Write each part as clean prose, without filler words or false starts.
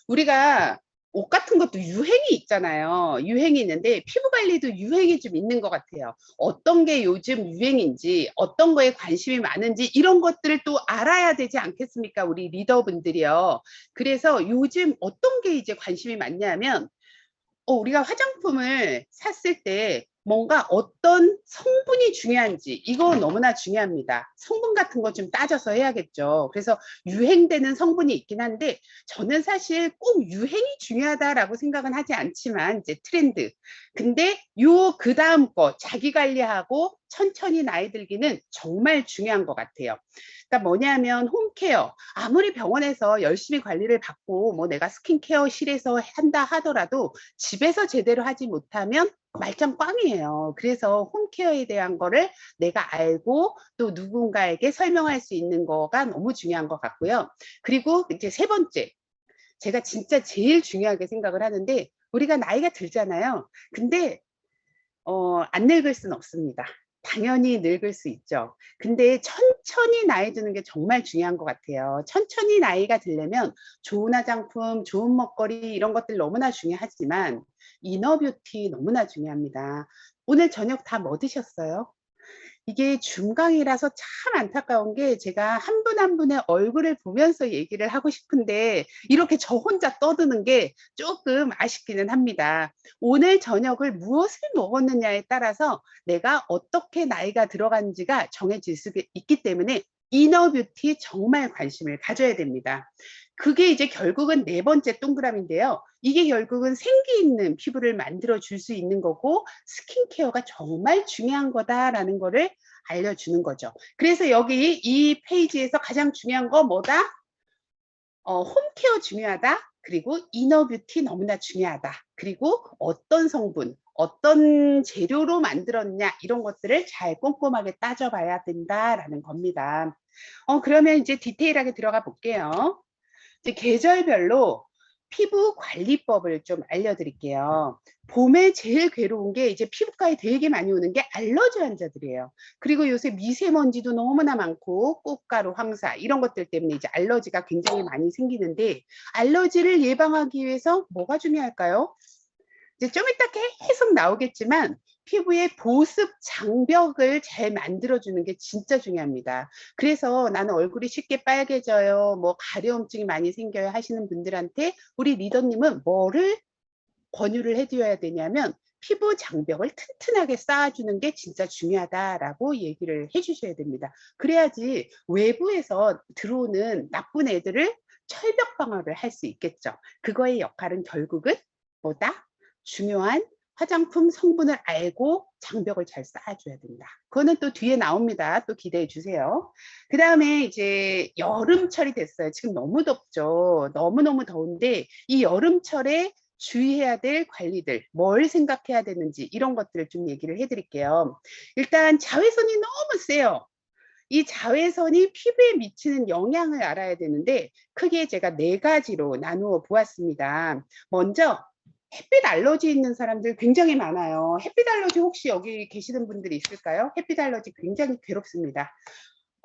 우리가 옷 같은 것도 유행이 있잖아요. 유행이 있는데 피부 관리도 유행이 좀 있는 것 같아요. 어떤 게 요즘 유행인지, 어떤 거에 관심이 많은지 이런 것들을 또 알아야 되지 않겠습니까? 우리 리더분들이요. 그래서 요즘 어떤 게 이제 관심이 많냐면 우리가 화장품을 샀을 때 뭔가 어떤 성분이 중요한지 이거 너무나 중요합니다. 성분 같은 거 좀 따져서 해야겠죠. 그래서 유행되는 성분이 있긴 한데 저는 사실 꼭 유행이 중요하다라고 생각은 하지 않지만 이제 트렌드. 근데 요 그다음 거 자기 관리하고 천천히 나이 들기는 정말 중요한 것 같아요. 그러니까 뭐냐면 홈케어. 아무리 병원에서 열심히 관리를 받고 뭐 내가 스킨케어실에서 한다 하더라도 집에서 제대로 하지 못하면 말짱 꽝이에요. 그래서 홈케어에 대한 거를 내가 알고 또 누군가에게 설명할 수 있는 거가 너무 중요한 것 같고요. 그리고 이제 세 번째, 제가 진짜 제일 중요하게 생각을 하는데 우리가 나이가 들잖아요. 근데 안 늙을 수는 없습니다. 당연히 늙을 수 있죠. 근데 천천히 나이 드는 게 정말 중요한 것 같아요. 천천히 나이가 들려면 좋은 화장품, 좋은 먹거리 이런 것들 너무나 중요하지만 이너뷰티 너무나 중요합니다. 오늘 저녁 다 뭐 드셨어요? 이게 중강이라서 참 안타까운 게 제가 한 분 한 분의 얼굴을 보면서 얘기를 하고 싶은데 이렇게 저 혼자 떠드는 게 조금 아쉽기는 합니다. 오늘 저녁을 무엇을 먹었느냐에 따라서 내가 어떻게 나이가 들어간지가 정해질 수 있기 때문에 이너뷰티 정말 관심을 가져야 됩니다. 그게 이제 결국은 네 번째 동그라미인데요. 이게 결국은 생기 있는 피부를 만들어 줄 수 있는 거고 스킨케어가 정말 중요한 거다라는 거를 알려주는 거죠. 그래서 여기 이 페이지에서 가장 중요한 거 뭐다? 홈케어 중요하다. 그리고 이너뷰티 너무나 중요하다. 그리고 어떤 성분, 어떤 재료로 만들었냐 이런 것들을 잘 꼼꼼하게 따져봐야 된다라는 겁니다. 그러면 이제 디테일하게 들어가 볼게요. 이제 계절별로 피부 관리법을 좀 알려드릴게요. 봄에 제일 괴로운 게 이제 피부과에 되게 많이 오는 게 알러지 환자들이에요. 그리고 요새 미세먼지도 너무나 많고 꽃가루, 황사 이런 것들 때문에 이제 알러지가 굉장히 많이 생기는데 알러지를 예방하기 위해서 뭐가 중요할까요? 이제 좀 이따 계속 나오겠지만 피부의 보습 장벽을 잘 만들어주는 게 진짜 중요합니다. 그래서 나는 얼굴이 쉽게 빨개져요, 뭐 가려움증이 많이 생겨요 하시는 분들한테 우리 리더님은 뭐를 권유를 해드려야 되냐면 피부 장벽을 튼튼하게 쌓아주는 게 진짜 중요하다라고 얘기를 해주셔야 됩니다. 그래야지 외부에서 들어오는 나쁜 애들을 철벽 방어를 할 수 있겠죠. 그거의 역할은 결국은 뭐다? 중요한 화장품 성분을 알고 장벽을 잘 쌓아줘야 된다. 그거는 또 뒤에 나옵니다. 또 기대해 주세요. 그 다음에 이제 여름철이 됐어요. 지금 너무 덥죠. 너무너무 더운데 이 여름철에 주의해야 될 관리들, 뭘 생각해야 되는지 이런 것들을 좀 얘기를 해드릴게요. 일단 자외선이 너무 세요. 이 자외선이 피부에 미치는 영향을 알아야 되는데 크게 제가 네 가지로 나누어 보았습니다. 먼저 햇빛 알러지 있는 사람들 굉장히 많아요. 햇빛 알러지 혹시 여기 계시는 분들이 있을까요? 햇빛 알러지 굉장히 괴롭습니다.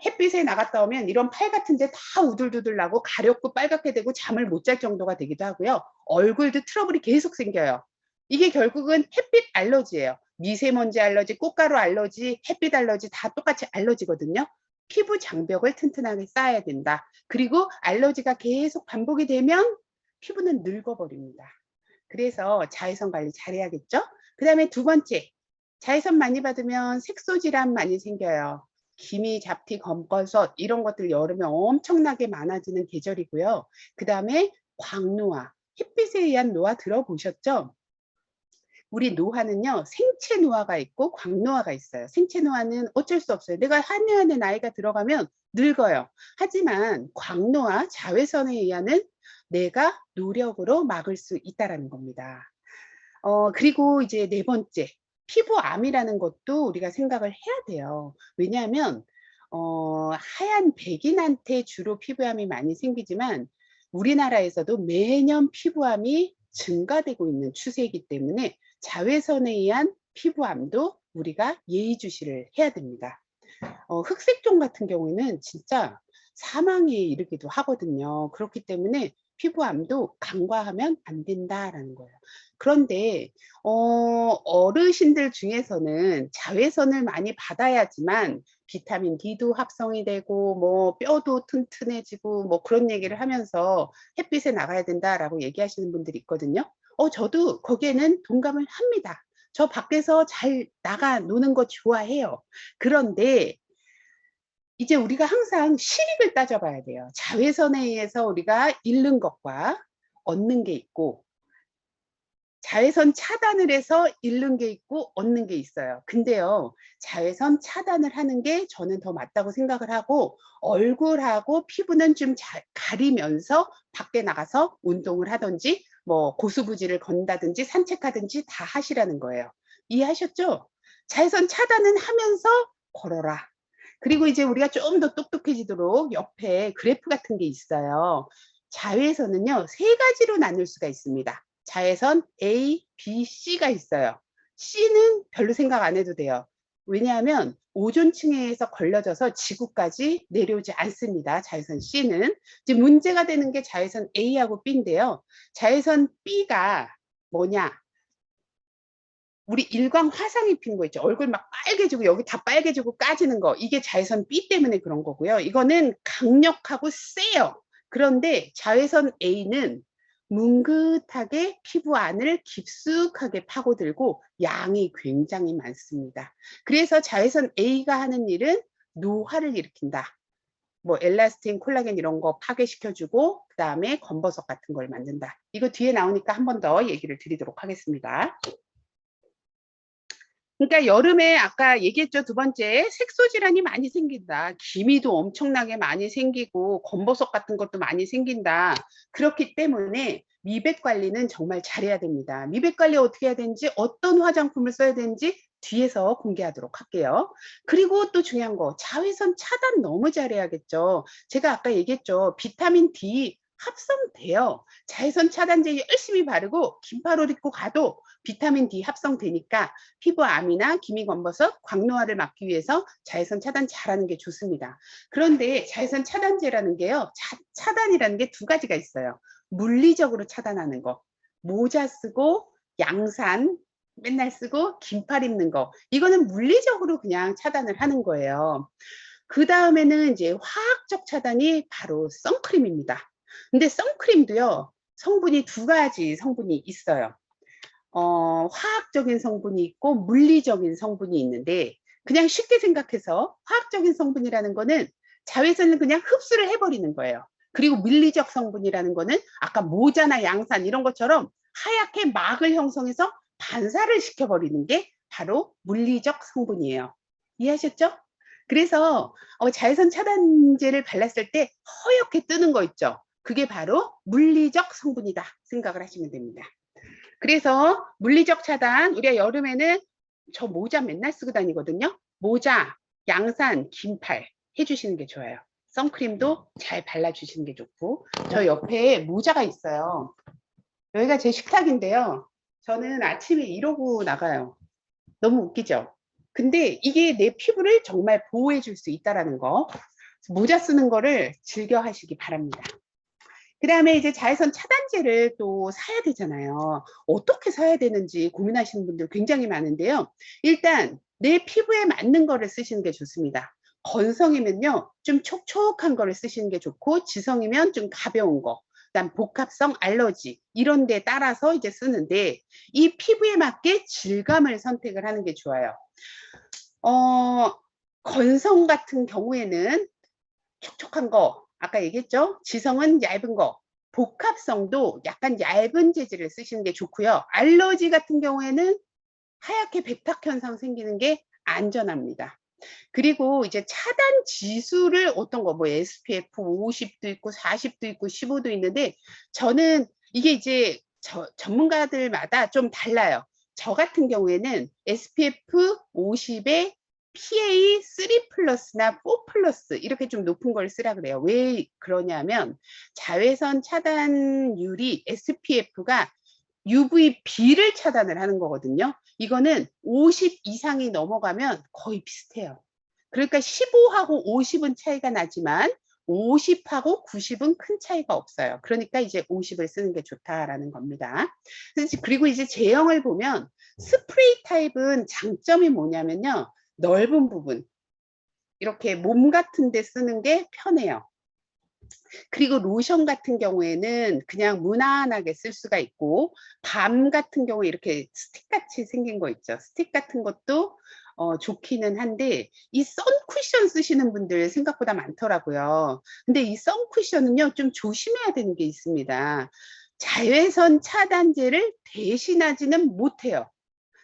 햇빛에 나갔다 오면 이런 팔 같은데 다 우들두들 나고 가렵고 빨갛게 되고 잠을 못 잘 정도가 되기도 하고요. 얼굴도 트러블이 계속 생겨요. 이게 결국은 햇빛 알러지예요. 미세먼지 알러지, 꽃가루 알러지, 햇빛 알러지 다 똑같이 알러지거든요. 피부 장벽을 튼튼하게 쌓아야 된다. 그리고 알러지가 계속 반복이 되면 피부는 늙어버립니다. 그래서 자외선 관리 잘해야겠죠? 그 다음에 두 번째, 자외선 많이 받으면 색소 질환 많이 생겨요. 기미, 잡티, 검버섯 이런 것들 여름에 엄청나게 많아지는 계절이고요. 그 다음에 광노화, 햇빛에 의한 노화 들어보셨죠? 우리 노화는요, 생체 노화가 있고 광노화가 있어요. 생체 노화는 어쩔 수 없어요. 내가 한해한해 나이가 들어가면 늙어요. 하지만 광노화, 자외선에 의하는 내가 노력으로 막을 수 있다는 겁니다. 그리고 이제 네 번째, 피부암이라는 것도 우리가 생각을 해야 돼요. 왜냐하면 하얀 백인한테 주로 피부암이 많이 생기지만 우리나라에서도 매년 피부암이 증가되고 있는 추세이기 때문에 자외선에 의한 피부암도 우리가 예의주시를 해야 됩니다. 흑색종 같은 경우에는 진짜 사망에 이르기도 하거든요. 그렇기 때문에 피부암도 간과하면 안 된다라는 거예요. 그런데 어르신들 중에서는 자외선을 많이 받아야지만 비타민 D도 합성이 되고 뭐 뼈도 튼튼해지고 뭐 그런 얘기를 하면서 햇빛에 나가야 된다라고 얘기하시는 분들이 있거든요. 저도 거기에는 동감을 합니다. 저 밖에서 잘 나가 노는 거 좋아해요. 그런데 이제 우리가 항상 실익을 따져봐야 돼요. 자외선에 의해서 우리가 잃는 것과 얻는 게 있고, 자외선 차단을 해서 잃는 게 있고 얻는 게 있어요. 근데요, 자외선 차단을 하는 게 저는 더 맞다고 생각을 하고, 얼굴하고 피부는 좀 가리면서 밖에 나가서 운동을 하든지 뭐 고수부지를 건다든지 산책하든지 다 하시라는 거예요. 이해하셨죠? 자외선 차단은 하면서 걸어라. 그리고 이제 우리가 좀 더 똑똑해지도록 옆에 그래프 같은 게 있어요. 자외선은요, 세 가지로 나눌 수가 있습니다. 자외선 A, B, C가 있어요. C는 별로 생각 안 해도 돼요. 왜냐하면 오존층에서 걸려져서 지구까지 내려오지 않습니다. 자외선 C는. 이제 문제가 되는 게 자외선 A하고 B인데요. 자외선 B가 뭐냐? 우리 일광 화상 입힌 거 있죠. 얼굴 막 빨개지고 여기 다 빨개지고 까지는 거. 이게 자외선 B 때문에 그런 거고요. 이거는 강력하고 세요. 그런데 자외선 A는 뭉긋하게 피부 안을 깊숙하게 파고들고 양이 굉장히 많습니다. 그래서 자외선 A가 하는 일은 노화를 일으킨다. 뭐 엘라스틴, 콜라겐 이런 거 파괴시켜주고 그 다음에 검버섯 같은 걸 만든다. 이거 뒤에 나오니까 한 번 더 얘기를 드리도록 하겠습니다. 그러니까 여름에 아까 얘기했죠. 두 번째, 색소 질환이 많이 생긴다. 기미도 엄청나게 많이 생기고 검버섯 같은 것도 많이 생긴다. 그렇기 때문에 미백 관리는 정말 잘해야 됩니다. 미백 관리 어떻게 해야 되는지, 어떤 화장품을 써야 되는지 뒤에서 공개하도록 할게요. 그리고 또 중요한 거, 자외선 차단 너무 잘해야겠죠. 제가 아까 얘기했죠. 비타민 D 합성돼요. 자외선 차단제 열심히 바르고 긴팔 옷 입고 가도 비타민 D 합성되니까 피부암이나 기미검버섯, 광노화를 막기 위해서 자외선 차단 잘하는 게 좋습니다. 그런데 자외선 차단제라는 게요, 차단이라는 게 두 가지가 있어요. 물리적으로 차단하는 거, 모자 쓰고 양산 맨날 쓰고 긴팔 입는 거, 이거는 물리적으로 그냥 차단을 하는 거예요. 그 다음에는 이제 화학적 차단이 바로 선크림입니다. 근데 선크림도요, 성분이 두 가지 성분이 있어요. 화학적인 성분이 있고 물리적인 성분이 있는데, 그냥 쉽게 생각해서 화학적인 성분이라는 거는 자외선을 그냥 흡수를 해버리는 거예요. 그리고 물리적 성분이라는 거는 아까 모자나 양산 이런 것처럼 하얗게 막을 형성해서 반사를 시켜버리는 게 바로 물리적 성분이에요. 이해하셨죠? 그래서 자외선 차단제를 발랐을 때 허옇게 뜨는 거 있죠? 그게 바로 물리적 성분이다 생각을 하시면 됩니다. 그래서 물리적 차단, 우리가 여름에는 저 모자 맨날 쓰고 다니거든요. 모자, 양산, 긴팔 해주시는 게 좋아요. 선크림도 잘 발라주시는 게 좋고, 저 옆에 모자가 있어요. 여기가 제 식탁인데요. 저는 아침에 이러고 나가요. 너무 웃기죠? 근데 이게 내 피부를 정말 보호해 줄 수 있다는 거, 모자 쓰는 거를 즐겨 하시기 바랍니다. 그 다음에 이제 자외선 차단제를 또 사야 되잖아요. 어떻게 사야 되는지 고민하시는 분들 굉장히 많은데요. 일단 내 피부에 맞는 거를 쓰시는 게 좋습니다. 건성이면요, 좀 촉촉한 거를 쓰시는 게 좋고, 지성이면 좀 가벼운 거, 그다음 복합성 알러지 이런 데 따라서 이제 쓰는데, 이 피부에 맞게 질감을 선택을 하는 게 좋아요. 건성 같은 경우에는 촉촉한 거, 아까 얘기했죠? 지성은 얇은 거, 복합성도 약간 얇은 재질을 쓰시는 게 좋고요. 알러지 같은 경우에는 하얗게 백탁 현상 생기는 게 안전합니다. 그리고 이제 차단 지수를 어떤 거, 뭐 SPF 50도 있고 40도 있고 15도 있는데, 저는 이게 이제 전문가들마다 좀 달라요. 저 같은 경우에는 SPF 50에 PA3 플러스나 4 플러스 이렇게 좀 높은 걸 쓰라 그래요. 왜 그러냐면 자외선 차단율이 SPF가 UVB를 차단을 하는 거거든요. 이거는 50 이상이 넘어가면 거의 비슷해요. 그러니까 15하고 50은 차이가 나지만 50하고 90은 큰 차이가 없어요. 그러니까 이제 50을 쓰는 게 좋다라는 겁니다. 그리고 이제 제형을 보면 스프레이 타입은 장점이 뭐냐면요. 넓은 부분, 이렇게 몸 같은 데 쓰는 게 편해요. 그리고 로션 같은 경우에는 그냥 무난하게 쓸 수가 있고, 밤 같은 경우에 이렇게 스틱 같이 생긴 거 있죠. 스틱 같은 것도 좋기는 한데, 이 선 쿠션 쓰시는 분들 생각보다 많더라고요. 근데 이 선 쿠션은요, 좀 조심해야 되는 게 있습니다. 자외선 차단제를 대신하지는 못해요.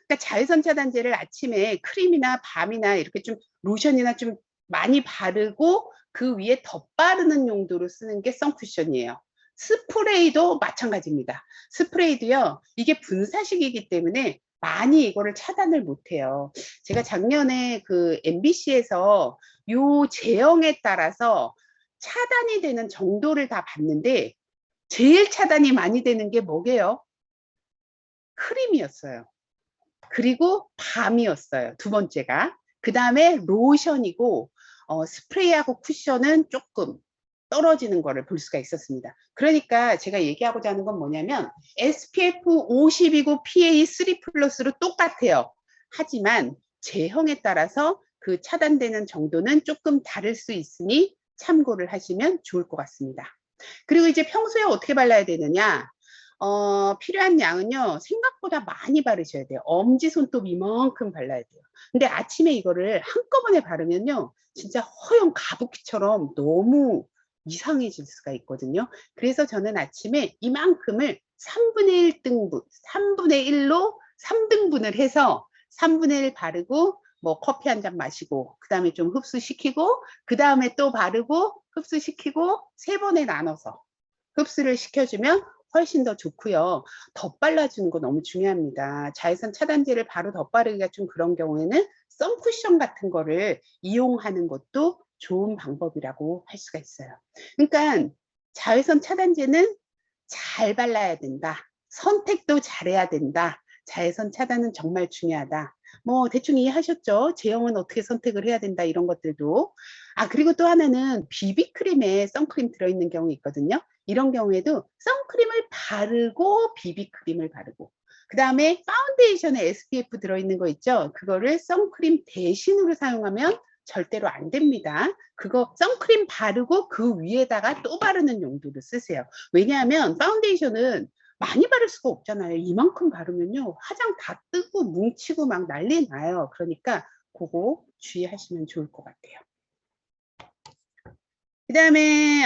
그러니까 자외선 차단제를 아침에 크림이나 밤이나 이렇게 좀 로션이나 좀 많이 바르고 그 위에 덧바르는 용도로 쓰는 게 선쿠션이에요. 스프레이도 마찬가지입니다. 스프레이도요, 이게 분사식이기 때문에 많이 이거를 차단을 못해요. 제가 작년에 그 MBC에서 요 제형에 따라서 차단이 되는 정도를 다 봤는데, 제일 차단이 많이 되는 게 뭐게요? 크림이었어요. 그리고 밤이었어요. 두 번째가. 그 다음에 로션이고, 스프레이하고 쿠션은 조금 떨어지는 거를 볼 수가 있었습니다. 그러니까 제가 얘기하고자 하는 건 뭐냐면 SPF 50이고 PA3 플러스로 똑같아요. 하지만 제형에 따라서 그 차단되는 정도는 조금 다를 수 있으니 참고를 하시면 좋을 것 같습니다. 그리고 이제 평소에 어떻게 발라야 되느냐? 필요한 양은요, 생각보다 많이 바르셔야 돼요. 엄지손톱 이만큼 발라야 돼요. 근데 아침에 이거를 한꺼번에 바르면요, 진짜 허연 가부키처럼 너무 이상해질 수가 있거든요. 그래서 저는 아침에 이만큼을 3분의 1등분, 3분의 1로 3등분을 해서 3분의 1 바르고, 뭐 커피 한 잔 마시고, 그 다음에 좀 흡수시키고, 그 다음에 또 바르고, 흡수시키고, 3번에 나눠서 흡수를 시켜주면 훨씬 더 좋고요. 덧발라주는 거 너무 중요합니다. 자외선 차단제를 바로 덧바르기가 좀 그런 경우에는 선쿠션 같은 거를 이용하는 것도 좋은 방법이라고 할 수가 있어요. 그러니까 자외선 차단제는 잘 발라야 된다. 선택도 잘해야 된다. 자외선 차단은 정말 중요하다. 뭐 대충 이해하셨죠? 제형은 어떻게 선택을 해야 된다 이런 것들도. 그리고 또 하나는 비비크림에 선크림 들어있는 경우 있거든요. 이런 경우에도 선크림을 바르고 비비크림을 바르고, 그 다음에 파운데이션에 SPF 들어있는 거 있죠. 그거를 선크림 대신으로 사용하면 절대로 안 됩니다. 그거 선크림 바르고 그 위에다가 또 바르는 용도로 쓰세요. 왜냐하면 파운데이션은 많이 바를 수가 없잖아요. 이만큼 바르면요, 화장 다 뜨고 뭉치고 막 난리 나요. 그러니까 그거 주의하시면 좋을 것 같아요. 그 다음에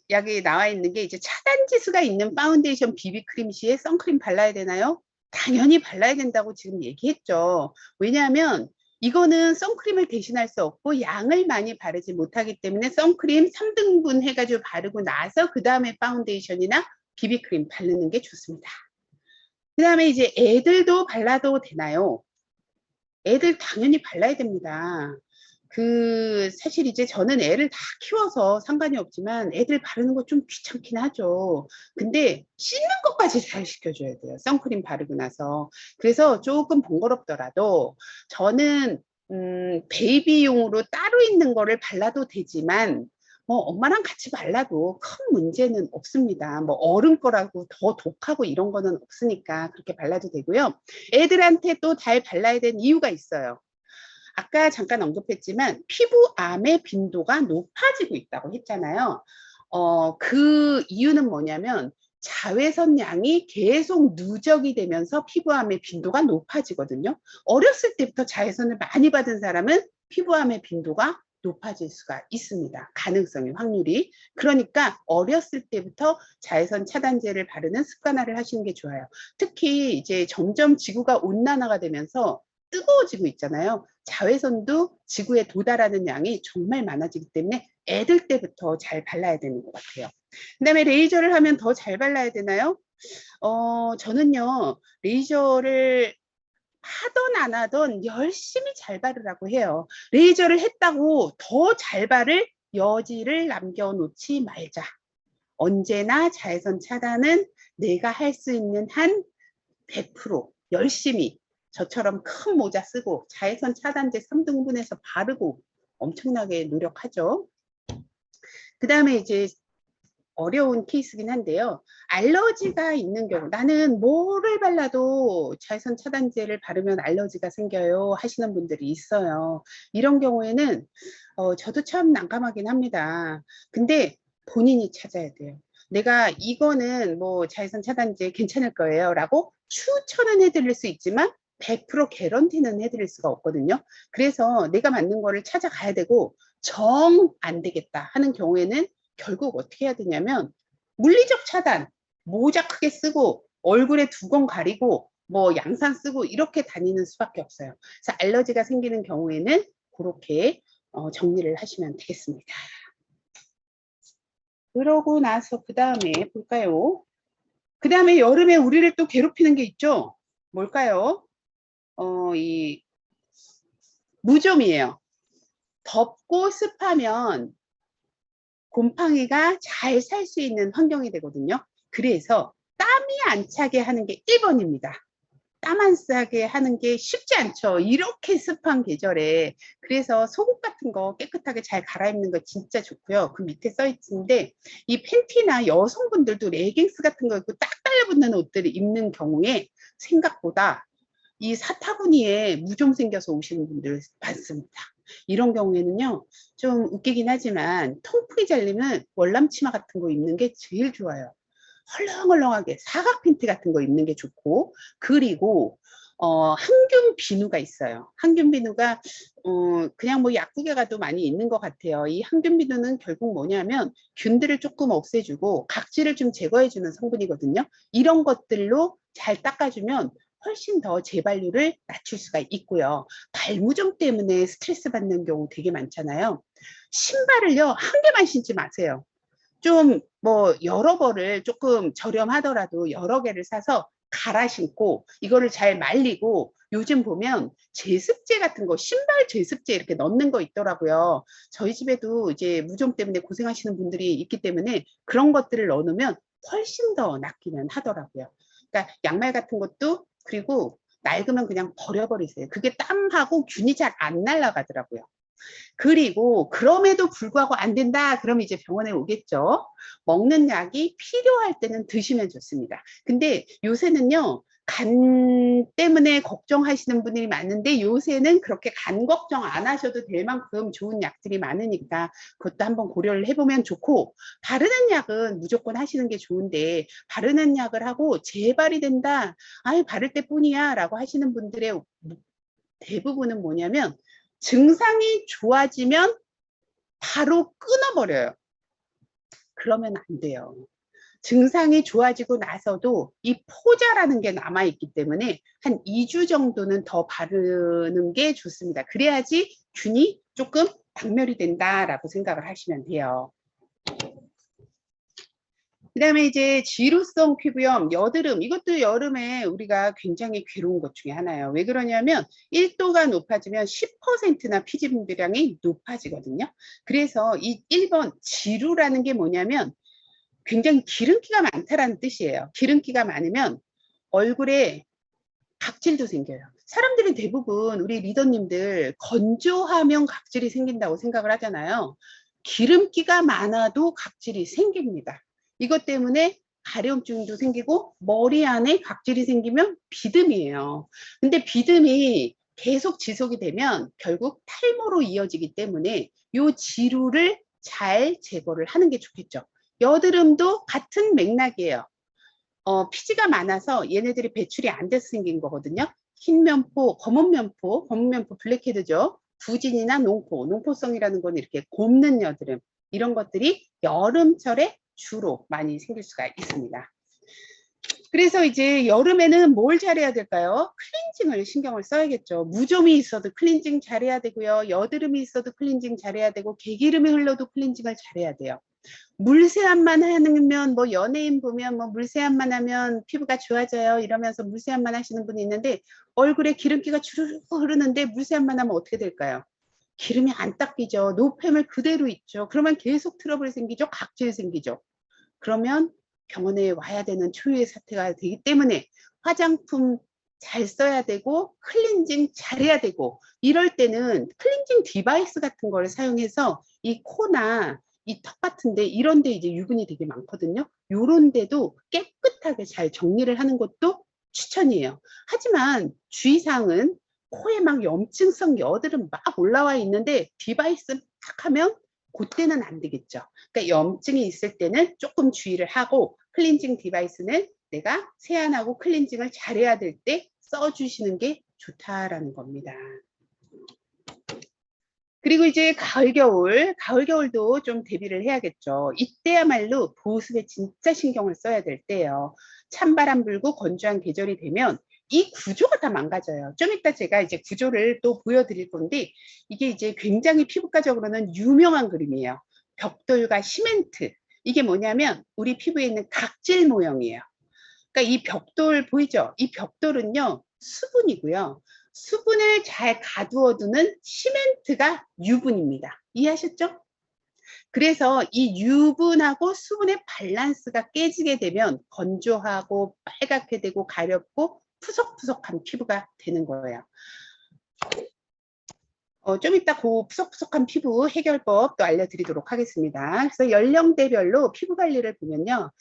여기 나와 있는 게 이제 차단 지수가 있는 파운데이션 비비크림 시에 선크림 발라야 되나요? 당연히 발라야 된다고 지금 얘기했죠. 왜냐하면 이거는 선크림을 대신할 수 없고 양을 많이 바르지 못하기 때문에 선크림 3등분 해가지고 바르고 나서 그 다음에 파운데이션이나 비비크림 바르는 게 좋습니다. 그 다음에 이제 애들도 발라도 되나요? 애들 당연히 발라야 됩니다. 사실 이제 저는 애를 다 키워서 상관이 없지만 애들 바르는 거 좀 귀찮긴 하죠. 근데 씻는 것까지 잘 시켜줘야 돼요. 선크림 바르고 나서. 그래서 조금 번거롭더라도 저는 베이비용으로 따로 있는 거를 발라도 되지만 뭐 엄마랑 같이 발라도 큰 문제는 없습니다. 뭐 어른 거라고 더 독하고 이런 거는 없으니까 그렇게 발라도 되고요. 애들한테 또 잘 발라야 되는 이유가 있어요. 아까 잠깐 언급했지만 피부암의 빈도가 높아지고 있다고 했잖아요. 그 이유는 뭐냐면 자외선 양이 계속 누적이 되면서 피부암의 빈도가 높아지거든요. 어렸을 때부터 자외선을 많이 받은 사람은 피부암의 빈도가 높아질 수가 있습니다. 가능성이, 확률이. 그러니까 어렸을 때부터 자외선 차단제를 바르는 습관화를 하시는 게 좋아요. 특히 이제 점점 지구가 온난화가 되면서 뜨거워지고 있잖아요. 자외선도 지구에 도달하는 양이 정말 많아지기 때문에 애들 때부터 잘 발라야 되는 것 같아요. 그 다음에 레이저를 하면 더 잘 발라야 되나요? 저는요, 레이저를 하던 안 하던 열심히 잘 바르라고 해요. 레이저를 했다고 더 잘 바를 여지를 남겨놓지 말자. 언제나 자외선 차단은 내가 할 수 있는 한 100% 열심히 저처럼 큰 모자 쓰고 자외선 차단제 3등분해서 바르고 엄청나게 노력하죠. 그 다음에 이제 어려운 케이스긴 한데요. 알러지가 있는 경우, 나는 뭐를 발라도 자외선 차단제를 바르면 알러지가 생겨요 하시는 분들이 있어요. 이런 경우에는 저도 참 난감하긴 합니다. 근데 본인이 찾아야 돼요. 내가 이거는 뭐 자외선 차단제 괜찮을 거예요 라고 추천은 해드릴 수 있지만 100% 개런티는 해드릴 수가 없거든요. 그래서 내가 맞는 거를 찾아가야 되고, 정 안 되겠다 하는 경우에는 결국 어떻게 해야 되냐면 물리적 차단, 모자 크게 쓰고 얼굴에 두건 가리고 뭐 양산 쓰고 이렇게 다니는 수밖에 없어요. 그래서 알러지가 생기는 경우에는 그렇게 정리를 하시면 되겠습니다. 그러고 나서 그 다음에 볼까요? 그 다음에 여름에 우리를 또 괴롭히는 게 있죠. 뭘까요? 이 무좀이에요. 덥고 습하면 곰팡이가 잘 살 수 있는 환경이 되거든요. 그래서 땀이 안 차게 하는 게 1번입니다. 땀 안 싸게 하는 게 쉽지 않죠. 이렇게 습한 계절에. 그래서 속옷 같은 거 깨끗하게 잘 갈아입는 거 진짜 좋고요. 그 밑에 써 있는데 이 팬티나 여성분들도 레깅스 같은 거 입고 딱 달라붙는 옷들을 입는 경우에 생각보다 이 사타구니에 무좀 생겨서 오시는 분들 많습니다. 이런 경우에는요, 좀 웃기긴 하지만 통풍이 잘 되면 월남 치마 같은 거 입는 게 제일 좋아요. 헐렁헐렁하게 사각 팬티 같은 거 입는 게 좋고, 그리고 항균 비누가 있어요. 항균 비누가 그냥 뭐 약국에 가도 많이 있는 것 같아요. 이 항균 비누는 결국 뭐냐면 균들을 조금 없애주고 각질을 좀 제거해주는 성분이거든요. 이런 것들로 잘 닦아주면 훨씬 더 재발률을 낮출 수가 있고요. 발무좀 때문에 스트레스 받는 경우 되게 많잖아요. 신발을요, 한 개만 신지 마세요. 좀 뭐 여러 벌을 조금 저렴하더라도 여러 개를 사서 갈아 신고 이거를 잘 말리고, 요즘 보면 제습제 같은 거, 신발 제습제 이렇게 넣는 거 있더라고요. 저희 집에도 이제 무좀 때문에 고생하시는 분들이 있기 때문에 그런 것들을 넣으면 훨씬 더 낫기는 하더라고요. 그러니까 양말 같은 것도, 그리고 낡으면 그냥 버려버리세요. 그게 땀하고 균이 잘 안 날아가더라고요. 그리고 그럼에도 불구하고 안 된다 그러면 이제 병원에 오겠죠. 먹는 약이 필요할 때는 드시면 좋습니다. 근데 요새는요, 간 때문에 걱정하시는 분들이 많은데 요새는 그렇게 간 걱정 안 하셔도 될 만큼 좋은 약들이 많으니까 그것도 한번 고려를 해보면 좋고, 바르는 약은 무조건 하시는 게 좋은데 바르는 약을 하고 재발이 된다, 아예 바를 때뿐이야 라고 하시는 분들의 대부분은 뭐냐면 증상이 좋아지면 바로 끊어버려요. 그러면 안 돼요. 증상이 좋아지고 나서도 이 포자라는 게 남아있기 때문에 한 2주 정도는 더 바르는 게 좋습니다. 그래야지 균이 조금 박멸이 된다라고 생각을 하시면 돼요. 그 다음에 이제 지루성 피부염, 여드름, 이것도 여름에 우리가 굉장히 괴로운 것 중에 하나예요. 왜 그러냐면 1도가 높아지면 10%나 피지 분비량이 높아지거든요. 그래서 이 1번 지루라는 게 뭐냐면 굉장히 기름기가 많다라는 뜻이에요. 기름기가 많으면 얼굴에 각질도 생겨요. 사람들은 대부분 우리 리더님들 건조하면 각질이 생긴다고 생각을 하잖아요. 기름기가 많아도 각질이 생깁니다. 이것 때문에 가려움증도 생기고 머리 안에 각질이 생기면 비듬이에요. 근데 비듬이 계속 지속이 되면 결국 탈모로 이어지기 때문에 이 지루를 잘 제거를 하는 게 좋겠죠. 여드름도 같은 맥락이에요. 피지가 많아서 얘네들이 배출이 안 돼서 생긴 거거든요. 흰 면포, 검은 면포, 검은 면포 블랙헤드죠. 부진이나 농포, 농포성이라는 건 이렇게 곱는 여드름, 이런 것들이 여름철에 주로 많이 생길 수가 있습니다. 그래서 이제 여름에는 뭘 잘해야 될까요? 클렌징을 신경을 써야겠죠. 무좀이 있어도 클렌징 잘해야 되고요. 여드름이 있어도 클렌징 잘해야 되고, 개기름이 흘러도 클렌징을 잘해야 돼요. 물세안만 하면, 뭐 연예인 보면 뭐 물세안만 하면 피부가 좋아져요 이러면서 물세안만 하시는 분이 있는데, 얼굴에 기름기가 주르륵 흐르는데 물세안만 하면 어떻게 될까요? 기름이 안 닦이죠. 노폐물 그대로 있죠. 그러면 계속 트러블 생기죠. 각질 생기죠. 그러면 병원에 와야 되는 초유의 사태가 되기 때문에 화장품 잘 써야 되고 클렌징 잘해야 되고, 이럴 때는 클렌징 디바이스 같은 걸 사용해서 이 코나 이 턱 같은데 이런 데 이제 유분이 되게 많거든요. 요런 데도 깨끗하게 잘 정리를 하는 것도 추천이에요. 하지만 주의사항은 코에 막 염증성 여드름 막 올라와 있는데 디바이스 딱 하면 그때는 안 되겠죠. 그러니까 염증이 있을 때는 조금 주의를 하고 클렌징 디바이스는 내가 세안하고 클렌징을 잘해야 될 때 써주시는 게 좋다라는 겁니다. 그리고 이제 가을, 겨울도 좀 대비를 해야겠죠. 이때야말로 보습에 진짜 신경을 써야 될 때예요. 찬바람 불고 건조한 계절이 되면 이 구조가 다 망가져요. 좀 이따 제가 이제 구조를 또 보여드릴 건데 이게 이제 굉장히 피부과적으로는 유명한 그림이에요. 벽돌과 시멘트. 이게 뭐냐면 우리 피부에 있는 각질 모형이에요. 그러니까 이 벽돌 보이죠? 이 벽돌은요, 수분이고요. 수분을 잘 가두어두는 시멘트가 유분입니다. 이해하셨죠? 그래서 이 유분하고 수분의 밸런스가 깨지게 되면 건조하고 빨갛게 되고 가렵고 푸석푸석한 피부가 되는 거예요. 좀 이따 그 푸석푸석한 피부 해결법 또 알려드리도록 하겠습니다. 그래서 연령대별로 피부 관리를 보면요.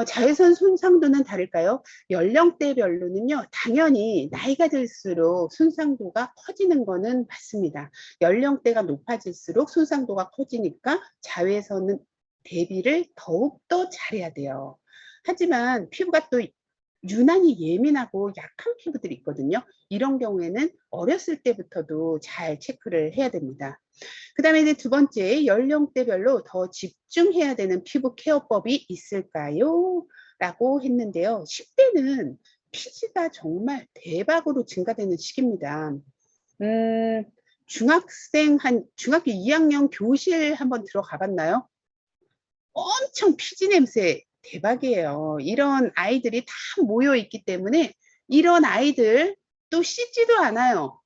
자외선 손상도는 다를까요? 연령대별로는요. 당연히 나이가 들수록 손상도가 커지는 거는 맞습니다. 연령대가 높아질수록 손상도가 커지니까 자외선은 대비를 더욱더 잘해야 돼요. 하지만 피부가 또 유난히 예민하고 약한 피부들이 있거든요. 이런 경우에는 어렸을 때부터도 잘 체크를 해야 됩니다. 그 다음에 이제 두 번째, 연령대별로 더 집중해야 되는 피부 케어법이 있을까요? 라고 했는데요. 10대는 피지가 정말 대박으로 증가되는 시기입니다. 중학교 2학년 교실 한번 들어가 봤나요? 엄청 피지 냄새 대박이에요. 이런 아이들이 다 모여 있기 때문에 이런 아이들 또 씻지도 않아요.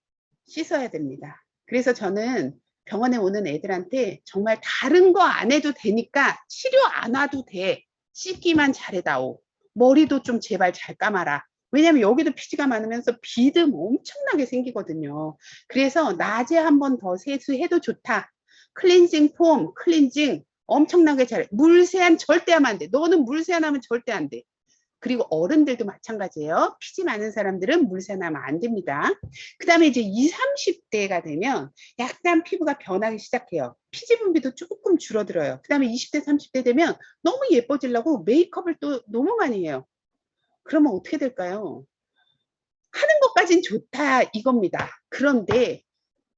씻어야 됩니다. 그래서 저는 병원에 오는 애들한테 정말 다른 거 안 해도 되니까 치료 안 와도 돼. 씻기만 잘해다오. 머리도 좀 제발 잘 감아라. 왜냐면 여기도 피지가 많으면서 비듬 엄청나게 생기거든요. 그래서 낮에 한 번 더 세수해도 좋다. 클렌징 폼, 클렌징 엄청나게 잘해. 물 세안 절대 하면 안 돼. 너는 물 세안하면 절대 안 돼. 그리고 어른들도 마찬가지예요. 피지 많은 사람들은 물 세안하면 안 됩니다. 그 다음에 이제 20, 30대가 되면 약간 피부가 변하기 시작해요. 피지 분비도 조금 줄어들어요. 그 다음에 20대, 30대 되면 너무 예뻐지려고 메이크업을 또 너무 많이 해요. 그러면 어떻게 될까요? 하는 것까진 좋다 이겁니다. 그런데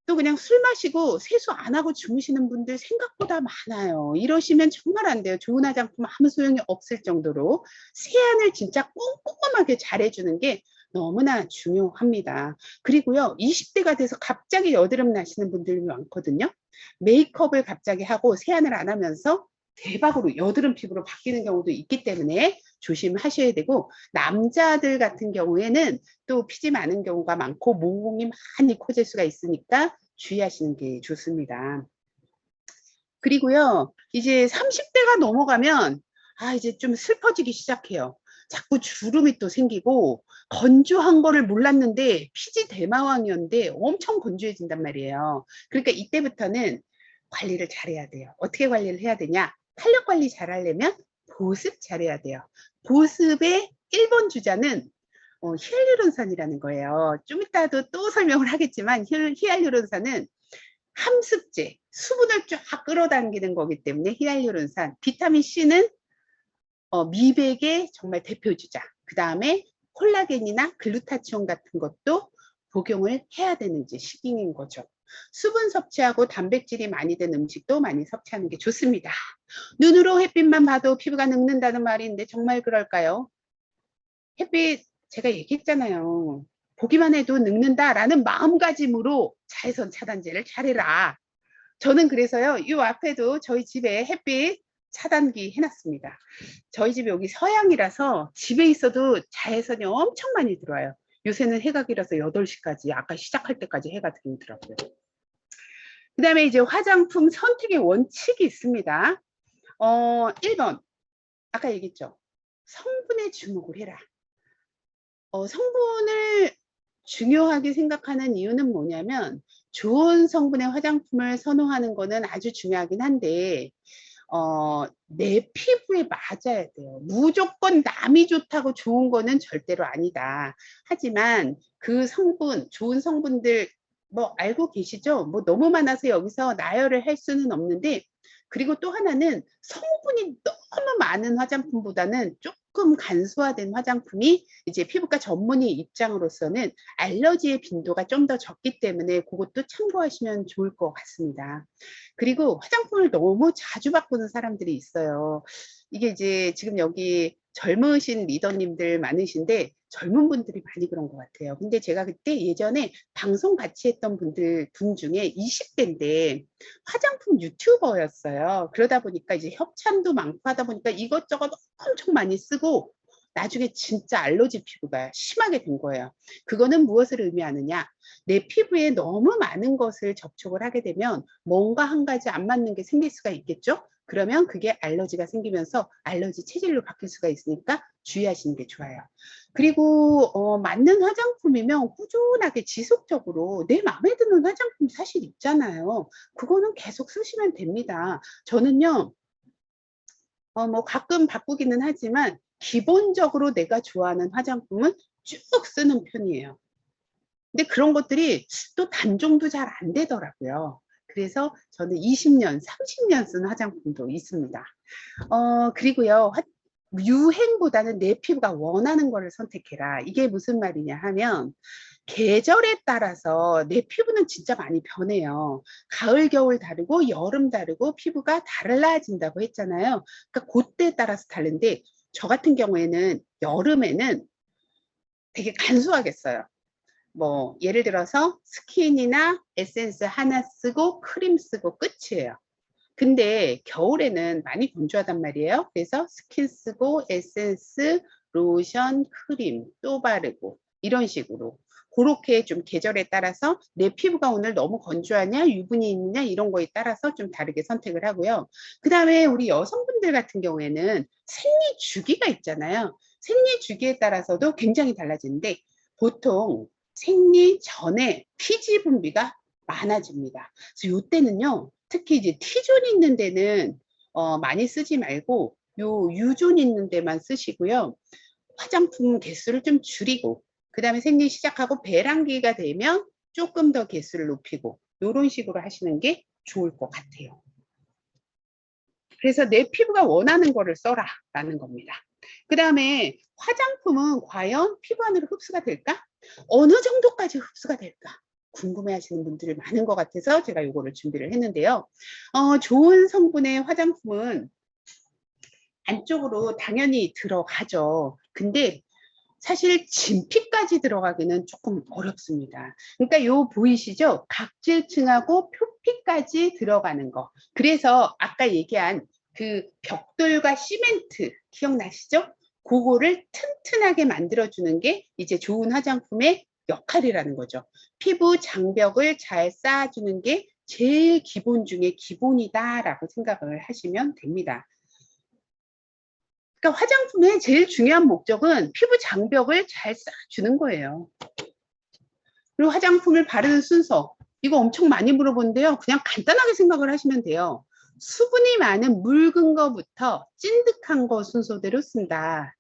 또 그냥 술 마시고 세수 안 하고 주무시는 분들 생각보다 많아요. 이러시면 정말 안 돼요. 좋은 화장품 아무 소용이 없을 정도로 세안을 진짜 꼼꼼하게 잘해주는 게 너무나 중요합니다. 그리고요, 20대가 돼서 갑자기 여드름 나시는 분들이 많거든요. 메이크업을 갑자기 하고 세안을 안 하면서 대박으로 여드름 피부로 바뀌는 경우도 있기 때문에 조심하셔야 되고, 남자들 같은 경우에는 또 피지 많은 경우가 많고 모공이 많이 커질 수가 있으니까 주의하시는 게 좋습니다. 그리고요, 이제 30대가 넘어가면 이제 좀 슬퍼지기 시작해요. 자꾸 주름이 또 생기고 건조한 거를 몰랐는데 피지 대마왕이었는데 엄청 건조해진단 말이에요. 그러니까 이때부터는 관리를 잘해야 돼요. 어떻게 관리를 해야 되냐? 탄력 관리 잘하려면 보습 잘해야 돼요. 보습의 1번 주자는 히알루론산이라는 거예요. 좀 이따도 또 설명을 하겠지만 히알루론산은 함습제, 수분을 쫙 끌어당기는 거기 때문에 히알루론산, 비타민 C는 미백의 정말 대표 주자. 그 다음에 콜라겐이나 글루타치온 같은 것도 복용을 해야 되는 시기인 거죠. 수분 섭취하고 단백질이 많이 된 음식도 많이 섭취하는 게 좋습니다. 눈으로 햇빛만 봐도 피부가 늙는다는 말이 있는데 정말 그럴까요? 햇빛 제가 얘기했잖아요. 보기만 해도 늙는다라는 마음가짐으로 자외선 차단제를 잘해라. 저는 그래서요, 이 앞에도 저희 집에 햇빛 차단기 해놨습니다. 저희 집이 여기 서양이라서 집에 있어도 자외선이 엄청 많이 들어와요. 요새는 해가 길어서 8시까지, 아까 시작할 때까지 해가 들더라고요. 그 다음에 이제 화장품 선택의 원칙이 있습니다. 1번, 아까 얘기했죠. 성분에 주목을 해라. 성분을 중요하게 생각하는 이유는 뭐냐면, 좋은 성분의 화장품을 선호하는 거는 아주 중요하긴 한데, 내 피부에 맞아야 돼요. 무조건 남이 좋다고 좋은 거는 절대로 아니다. 하지만 그 성분, 좋은 성분들 뭐 알고 계시죠? 뭐 너무 많아서 여기서 나열을 할 수는 없는데, 그리고 또 하나는 성분이 너무 많은 화장품보다는 조금 간소화된 화장품이 이제 피부과 전문의 입장으로서는 알러지의 빈도가 좀 더 적기 때문에 그것도 참고하시면 좋을 것 같습니다. 그리고 화장품을 너무 자주 바꾸는 사람들이 있어요. 이게 이제 지금 여기 젊으신 리더님들 많으신데 젊은 분들이 많이 그런 것 같아요. 근데 제가 그때 예전에 방송 같이 했던 분 중에 20대인데 화장품 유튜버였어요. 그러다 보니까 이제 협찬도 많고 하다 보니까 이것저것 엄청 많이 쓰고 나중에 진짜 알러지 피부가 심하게 된 거예요. 그거는 무엇을 의미하느냐? 내 피부에 너무 많은 것을 접촉을 하게 되면 뭔가 한 가지 안 맞는 게 생길 수가 있겠죠? 그러면 그게 알러지가 생기면서 알러지 체질로 바뀔 수가 있으니까 주의하시는 게 좋아요. 그리고 맞는 화장품이면 꾸준하게 지속적으로 내 마음에 드는 화장품 사실 있잖아요. 그거는 계속 쓰시면 됩니다. 저는요, 뭐 가끔 바꾸기는 하지만 기본적으로 내가 좋아하는 화장품은 쭉 쓰는 편이에요. 근데 그런 것들이 또 단종도 잘 안 되더라고요. 그래서 저는 20년, 30년 쓴 화장품도 있습니다. 그리고요, 유행보다는 내 피부가 원하는 거를 선택해라. 이게 무슨 말이냐 하면, 계절에 따라서 내 피부는 진짜 많이 변해요. 가을, 겨울 다르고 여름 다르고 피부가 달라진다고 했잖아요. 그러니까 그때에 따라서 다른데 저 같은 경우에는 여름에는 되게 간소하겠어요. 뭐 예를 들어서 스킨이나 에센스 하나 쓰고 크림 쓰고 끝이에요. 근데 겨울에는 많이 건조하단 말이에요. 그래서 스킨 쓰고 에센스, 로션, 크림 또 바르고 이런 식으로 그렇게 좀 계절에 따라서 내 피부가 오늘 너무 건조하냐 유분이 있느냐 이런 거에 따라서 좀 다르게 선택을 하고요. 그 다음에 우리 여성분들 같은 경우에는 생리 주기가 있잖아요. 생리 주기에 따라서도 굉장히 달라지는데 보통 생리 전에 피지 분비가 많아집니다. 그래서 이때는요 특히 이제 T존 있는 데는 많이 쓰지 말고 요 U존 있는 데만 쓰시고요. 화장품 개수를 좀 줄이고 그 다음에 생리 시작하고 배란기가 되면 조금 더 개수를 높이고 이런 식으로 하시는 게 좋을 것 같아요. 그래서 내 피부가 원하는 거를 써라 라는 겁니다. 그 다음에 화장품은 과연 피부 안으로 흡수가 될까? 어느 정도까지 흡수가 될까? 궁금해 하시는 분들이 많은 것 같아서 제가 이거를 준비를 했는데요. 좋은 성분의 화장품은 안쪽으로 당연히 들어가죠. 근데 사실 진피까지 들어가기는 조금 어렵습니다. 그러니까 요 보이시죠? 각질층하고 표피까지 들어가는 거. 그래서 아까 얘기한 그 벽돌과 시멘트 기억나시죠? 그거를 튼튼하게 만들어주는 게 이제 좋은 화장품의 역할이라는 거죠. 피부 장벽을 잘 쌓아주는 게 제일 기본 중에 기본이다라고 생각을 하시면 됩니다. 그러니까 화장품의 제일 중요한 목적은 피부 장벽을 잘 쌓아주는 거예요. 그리고 화장품을 바르는 순서 이거 엄청 많이 물어보는데요. 그냥 간단하게 생각을 하시면 돼요. 수분이 많은 묽은 거부터 찐득한 거 순서대로 쓴다.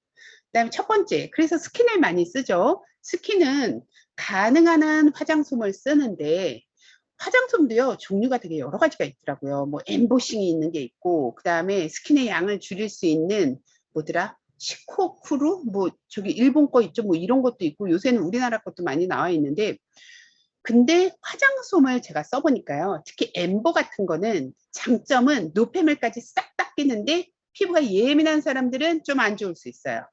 그다음에 첫 번째, 그래서 스킨을 많이 쓰죠. 스킨은 가능한 한 화장솜을 쓰는데 화장솜도요 종류가 되게 여러 가지가 있더라고요. 뭐 엠보싱이 있는 게 있고 그 다음에 스킨의 양을 줄일 수 있는 뭐더라 시코쿠루 뭐 저기 일본 거 있죠. 뭐 이런 것도 있고 요새는 우리나라 것도 많이 나와 있는데 근데 화장솜을 제가 써보니까요. 특히 엠버 같은 거는 장점은 노폐물까지 싹 닦이는데 피부가 예민한 사람들은 좀 안 좋을 수 있어요.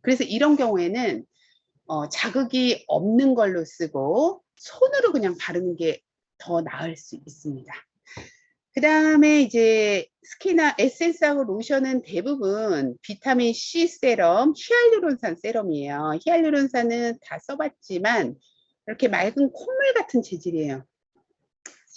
그래서 이런 경우에는 자극이 없는 걸로 쓰고 손으로 그냥 바르는 게 더 나을 수 있습니다. 그 다음에 이제 스킨이나 에센스하고 로션은 대부분 비타민 C 세럼, 히알루론산 세럼이에요. 히알루론산은 다 써봤지만 이렇게 맑은 콧물 같은 재질이에요.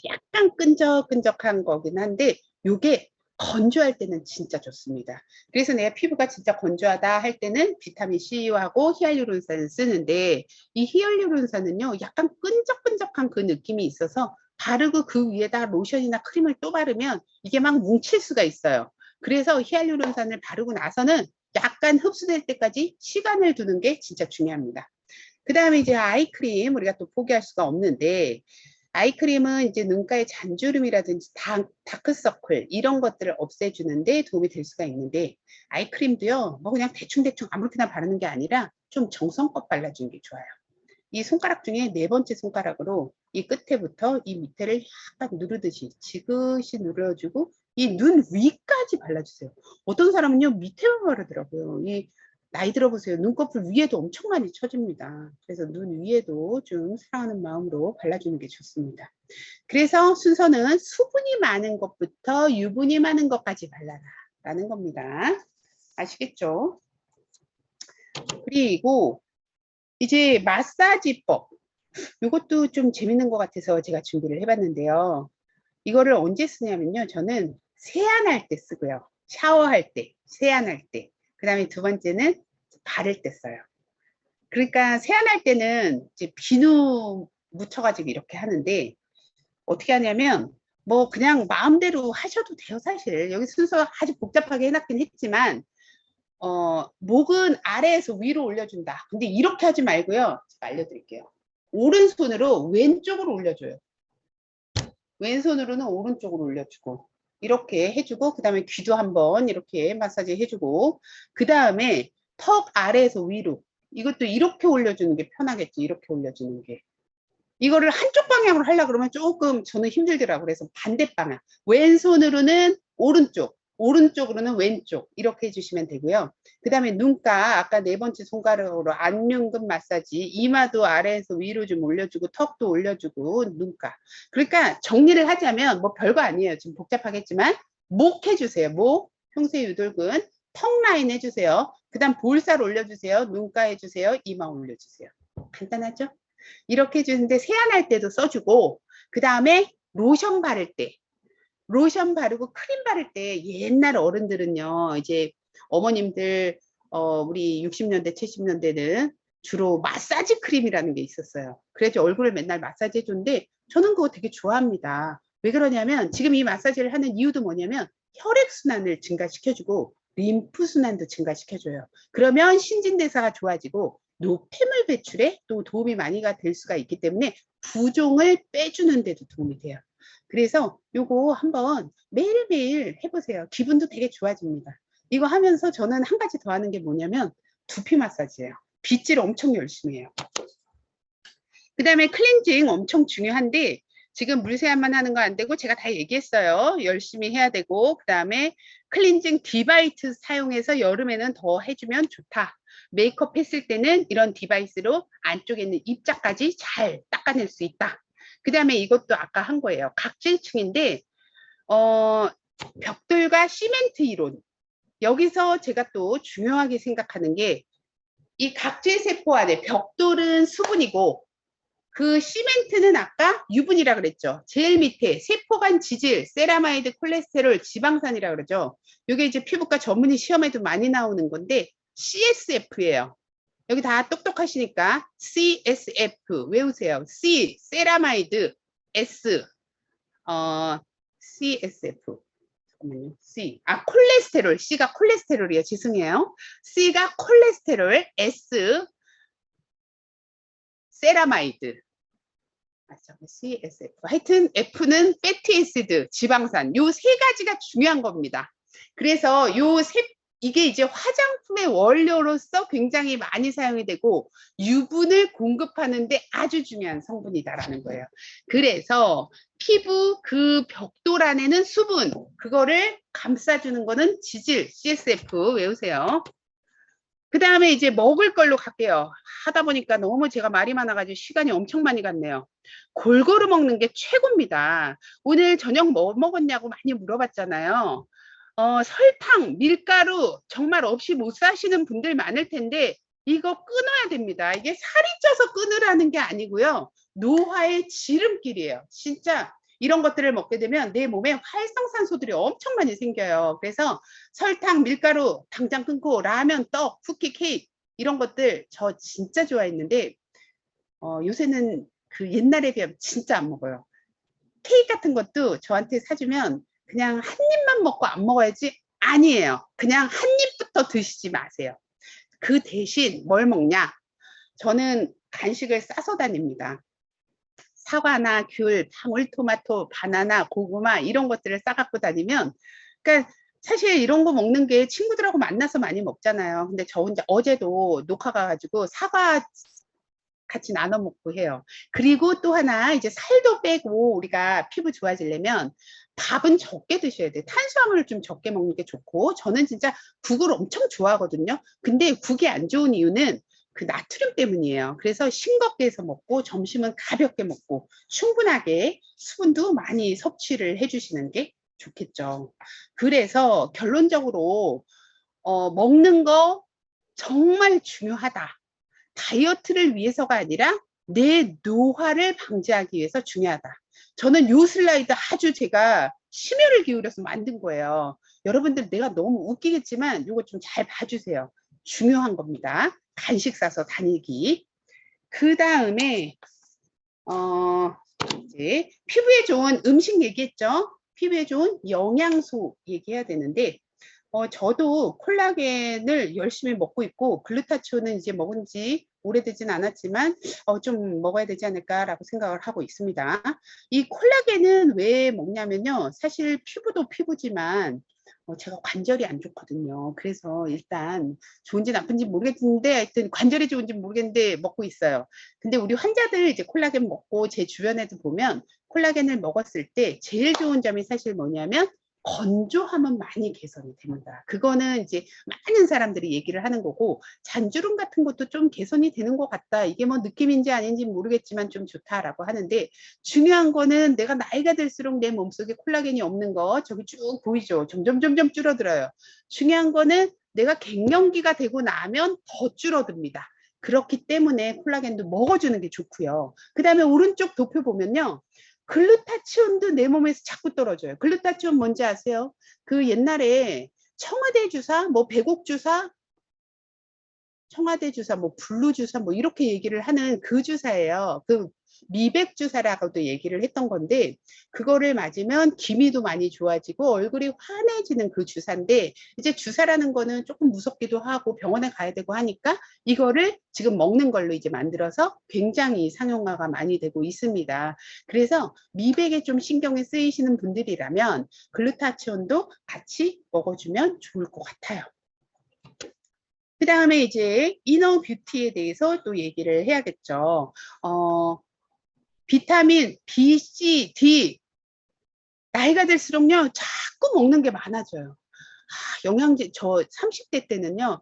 약간 끈적끈적한 거긴 한데 이게 건조할 때는 진짜 좋습니다. 그래서 내가 피부가 진짜 건조하다 할 때는 비타민 C하고 히알루론산을 쓰는데 이 히알루론산은요 약간 끈적끈적한 그 느낌이 있어서 바르고 그 위에다 로션이나 크림을 또 바르면 이게 막 뭉칠 수가 있어요. 그래서 히알루론산을 바르고 나서는 약간 흡수될 때까지 시간을 두는 게 진짜 중요합니다. 그 다음에 이제 아이크림 우리가 또 포기할 수가 없는데, 아이크림은 이제 눈가의 잔주름이라든지 다크서클 이런 것들을 없애주는데 도움이 될 수가 있는데, 아이크림도요 뭐 그냥 대충대충 아무렇게나 바르는 게 아니라 좀 정성껏 발라주는 게 좋아요. 이 손가락 중에 네 번째 손가락으로 이 끝에부터 이 밑에를 약간 누르듯이 지그시 눌러주고 이 눈 위까지 발라주세요. 어떤 사람은요 밑에만 바르더라고요. 이 나이 들어보세요. 눈꺼풀 위에도 엄청 많이 쳐집니다. 그래서 눈 위에도 좀 사랑하는 마음으로 발라주는 게 좋습니다. 그래서 순서는 수분이 많은 것부터 유분이 많은 것까지 발라라 라는 겁니다. 아시겠죠? 그리고 이제 마사지법, 이것도 좀 재밌는 것 같아서 제가 준비를 해봤는데요. 이거를 언제 쓰냐면요, 저는 세안할 때 쓰고요, 샤워할 때, 세안할 때, 그 다음에 두 번째는 바를 때 써요. 그러니까 세안할 때는 이제 비누 묻혀가지고 이렇게 하는데, 어떻게 하냐면 뭐 그냥 마음대로 하셔도 돼요. 사실 여기 순서 아주 복잡하게 해놨긴 했지만, 목은 아래에서 위로 올려준다. 근데 이렇게 하지 말고요, 알려드릴게요. 오른손으로 왼쪽으로 올려줘요. 왼손으로는 오른쪽으로 올려주고 이렇게 해주고, 그 다음에 귀도 한번 이렇게 마사지 해주고, 그 다음에 턱 아래에서 위로, 이것도 이렇게 올려주는 게 편하겠지. 이렇게 올려주는 게. 이거를 한쪽 방향으로 하려고 그러면 조금 저는 힘들더라고요. 그래서 반대 방향, 왼손으로는 오른쪽, 오른쪽으로는 왼쪽, 이렇게 해주시면 되고요. 그 다음에 눈가, 아까 네 번째 손가락으로 안면근 마사지, 이마도 아래에서 위로 좀 올려주고 턱도 올려주고 눈가. 그러니까 정리를 하자면 뭐 별거 아니에요. 좀 복잡하겠지만 목 해주세요. 목, 평소에 유돌근, 턱 라인 해주세요. 그 다음 볼살 올려주세요. 눈가 해주세요. 이마 올려주세요. 간단하죠? 이렇게 해주는데 세안할 때도 써주고, 그 다음에 로션 바를 때, 로션 바르고 크림 바를 때, 옛날 어른들은요 이제 어머님들, 우리 60년대 70년대는 주로 마사지 크림이라는 게 있었어요. 그래서 얼굴을 맨날 마사지 해줬는데 저는 그거 되게 좋아합니다. 왜 그러냐면 지금 이 마사지를 하는 이유도 뭐냐면 혈액순환을 증가시켜주고 림프순환도 증가시켜줘요. 그러면 신진대사가 좋아지고 노폐물 배출에 또 도움이 많이 될 수가 있기 때문에 부종을 빼주는 데도 도움이 돼요. 그래서 요거 한번 매일매일 해보세요. 기분도 되게 좋아집니다. 이거 하면서 저는 한 가지 더 하는 게 뭐냐면 두피 마사지예요. 빗질 엄청 열심히 해요. 그 다음에 클렌징 엄청 중요한데 지금 물세안만 하는 거 안 되고 제가 다 얘기했어요. 열심히 해야 되고, 그 다음에 클렌징 디바이스 사용해서 여름에는 더 해주면 좋다. 메이크업 했을 때는 이런 디바이스로 안쪽에 있는 입자까지 잘 닦아낼 수 있다. 그 다음에 이것도 아까 한 거예요. 각질층인데 벽돌과 시멘트 이론. 여기서 제가 또 중요하게 생각하는 게 이 각질 세포 안에 벽돌은 수분이고 그 시멘트는 아까 유분이라 그랬죠. 제일 밑에 세포간 지질, 세라마이드, 콜레스테롤, 지방산이라 그러죠. 이게 이제 피부과 전문의 시험에도 많이 나오는 건데 CSF예요. 여기 다 똑똑하시니까 CSF 외우세요. C 세라마이드, S CSF. 잠깐만요. C. 콜레스테롤. C가 콜레스테롤이에요. 죄송해요. C가 콜레스테롤, S 세라마이드. CSF. 하여튼 F는 패티애시드, 지방산. 요 세 가지가 중요한 겁니다. 그래서 이게 이제 화장품의 원료로서 굉장히 많이 사용이 되고 유분을 공급하는데 아주 중요한 성분이다라는 거예요. 그래서 피부 그 벽돌 안에는 수분, 그거를 감싸주는 거는 지질, CSF 외우세요. 그 다음에 이제 먹을 걸로 갈게요. 하다 보니까 너무 제가 말이 많아가지고 시간이 엄청 많이 갔네요. 골고루 먹는 게 최고입니다. 오늘 저녁 뭐 먹었냐고 많이 물어봤잖아요. 설탕, 밀가루 정말 없이 못 사시는 분들 많을 텐데 이거 끊어야 됩니다. 이게 살이 쪄서 끊으라는 게 아니고요. 노화의 지름길이에요. 진짜 이런 것들을 먹게 되면 내 몸에 활성산소들이 엄청 많이 생겨요. 그래서 설탕, 밀가루 당장 끊고 라면, 떡, 쿠키, 케이크 이런 것들 저 진짜 좋아했는데 요새는 그 옛날에 비하면 진짜 안 먹어요. 케이크 같은 것도 저한테 사주면 그냥 한 입만 먹고 안 먹어야지 아니에요. 그냥 한 입부터 드시지 마세요. 그 대신 뭘 먹냐? 저는 간식을 싸서 다닙니다. 사과나 귤, 방울토마토, 바나나, 고구마 이런 것들을 싸갖고 다니면, 그러니까 사실 이런 거 먹는 게 친구들하고 만나서 많이 먹잖아요. 근데 저 혼자 어제도 녹화 가가지고 사과 같이 나눠 먹고 해요. 그리고 또 하나 이제 살도 빼고 우리가 피부 좋아지려면 밥은 적게 드셔야 돼요. 탄수화물을 좀 적게 먹는 게 좋고, 저는 진짜 국을 엄청 좋아하거든요. 근데 국이 안 좋은 이유는 그 나트륨 때문이에요. 그래서 싱겁게 해서 먹고 점심은 가볍게 먹고 충분하게 수분도 많이 섭취를 해주시는 게 좋겠죠. 그래서 결론적으로 먹는 거 정말 중요하다. 다이어트를 위해서가 아니라 내 노화를 방지하기 위해서 중요하다. 저는 요 슬라이드 아주 제가 심혈을 기울여서 만든 거예요. 여러분들 내가 너무 웃기겠지만 이거 좀 잘 봐주세요. 중요한 겁니다. 간식 싸서 다니기. 그 다음에 이제 피부에 좋은 음식 얘기했죠. 피부에 좋은 영양소 얘기해야 되는데 저도 콜라겐을 열심히 먹고 있고 글루타치온은 이제 먹은 지 오래되진 않았지만 좀 먹어야 되지 않을까라고 생각을 하고 있습니다. 이 콜라겐은 왜 먹냐면요. 사실 피부도 피부지만 제가 관절이 안 좋거든요. 그래서 일단 좋은지 나쁜지 모르겠는데 하여튼 관절이 좋은지 모르겠는데 먹고 있어요. 근데 우리 환자들 이제 콜라겐 먹고 제 주변에도 보면 콜라겐을 먹었을 때 제일 좋은 점이 사실 뭐냐면 건조함은 많이 개선이 됩니다. 그거는 이제 많은 사람들이 얘기를 하는 거고, 잔주름 같은 것도 좀 개선이 되는 것 같다. 이게 뭐 느낌인지 아닌지 모르겠지만 좀 좋다라고 하는데, 중요한 거는 내가 나이가 들수록 내 몸속에 콜라겐이 없는 거 저기 쭉 보이죠. 점점 줄어들어요. 중요한 거는 내가 갱년기가 되고 나면 더 줄어듭니다. 그렇기 때문에 콜라겐도 먹어주는 게 좋고요. 그 다음에 오른쪽 도표 보면요. 글루타치온도 내 몸에서 자꾸 떨어져요. 글루타치온 뭔지 아세요? 그 옛날에 청와대 주사, 뭐 배곡 주사, 청와대 주사, 뭐 블루 주사, 뭐 이렇게 얘기를 하는 그 주사예요. 그 미백 주사라고도 얘기를 했던 건데, 그거를 맞으면 기미도 많이 좋아지고 얼굴이 환해지는 그 주사인데, 이제 주사라는 거는 조금 무섭기도 하고 병원에 가야 되고 하니까 이거를 지금 먹는 걸로 이제 만들어서 굉장히 상용화가 많이 되고 있습니다. 그래서 미백에 좀 신경이 쓰이시는 분들이라면 글루타치온도 같이 먹어주면 좋을 것 같아요. 그 다음에 이제 이너 뷰티에 대해서 또 얘기를 해야겠죠. 비타민 B, C, D 나이가 들수록요 자꾸 먹는 게 많아져요. 영양제 저 30대 때는요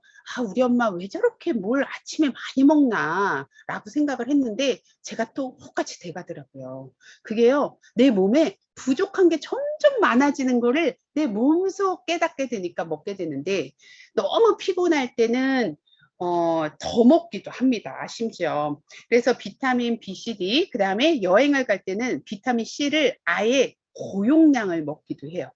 우리 엄마 왜 저렇게 뭘 아침에 많이 먹나 라고 생각을 했는데 제가 또 똑같이 돼가더라고요. 그게요 내 몸에 부족한 게 점점 많아지는 거를 내 몸소 깨닫게 되니까 먹게 되는데, 너무 피곤할 때는 더 먹기도 합니다. 심지어. 그래서 비타민 B, C, D, 그 다음에 여행을 갈 때는 비타민 C를 아예 고용량을 먹기도 해요.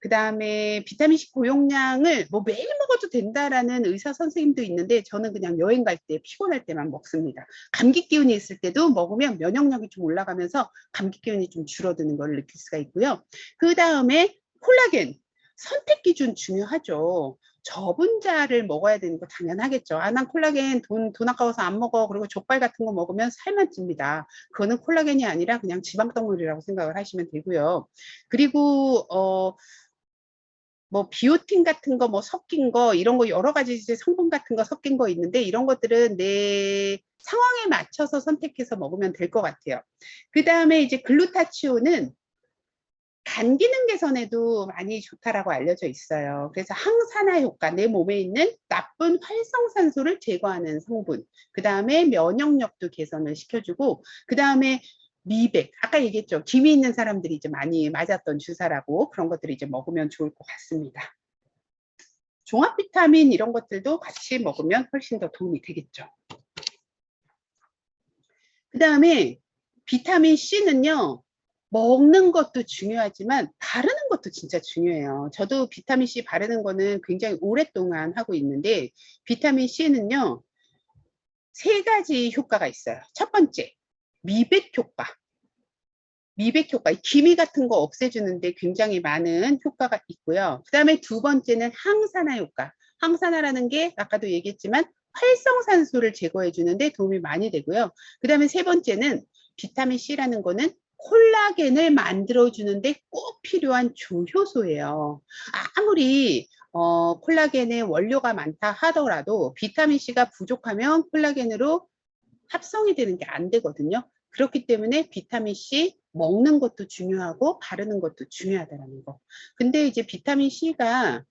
그 다음에 비타민C 고용량을 뭐 매일 먹어도 된다라는 의사 선생님도 있는데 저는 그냥 여행 갈 때 피곤할 때만 먹습니다. 감기 기운이 있을 때도 먹으면 면역력이 좀 올라가면서 감기 기운이 좀 줄어드는 걸 느낄 수가 있고요. 그 다음에 콜라겐 선택 기준 중요하죠. 저분자를 먹어야 되는 거 당연하겠죠. 난 콜라겐 돈 아까워서 안 먹어. 그리고 족발 같은 거 먹으면 살만 찝니다. 그거는 콜라겐이 아니라 그냥 지방 덩어리라고 생각을 하시면 되고요. 그리고 뭐 비오틴 같은 거 뭐 섞인 거 이런 거 여러 가지 이제 성분 같은 거 섞인 거 있는데 이런 것들은 내 상황에 맞춰서 선택해서 먹으면 될 것 같아요. 그 다음에 이제 글루타치온은 간 기능 개선에도 많이 좋다라고 알려져 있어요. 그래서 항산화 효과, 내 몸에 있는 나쁜 활성산소를 제거하는 성분, 그 다음에 면역력도 개선을 시켜주고, 그 다음에 미백, 아까 얘기했죠. 기미 있는 사람들이 이제 많이 맞았던 주사라고, 그런 것들이 이제 먹으면 좋을 것 같습니다. 종합 비타민 이런 것들도 같이 먹으면 훨씬 더 도움이 되겠죠. 그 다음에 비타민 C는요. 먹는 것도 중요하지만 바르는 것도 진짜 중요해요. 저도 비타민 C 바르는 거는 굉장히 오랫동안 하고 있는데, 비타민 C는요. 3가지 효과가 있어요. 첫 번째, 미백 효과. 미백 효과, 기미 같은 거 없애주는데 굉장히 많은 효과가 있고요. 그 다음에 두 번째는 항산화 효과. 항산화라는 게 아까도 얘기했지만 활성산소를 제거해 주는데 도움이 많이 되고요. 그 다음에 세 번째는 비타민 C라는 거는 콜라겐을 만들어 주는데 꼭 필요한 조효소예요. 아무리 콜라겐의 원료가 많다 하더라도 비타민 C가 부족하면 콜라겐으로 합성이 되는 게 안 되거든요. 그렇기 때문에 비타민 C 먹는 것도 중요하고 바르는 것도 중요하다는 거. 근데 이제 비타민 C가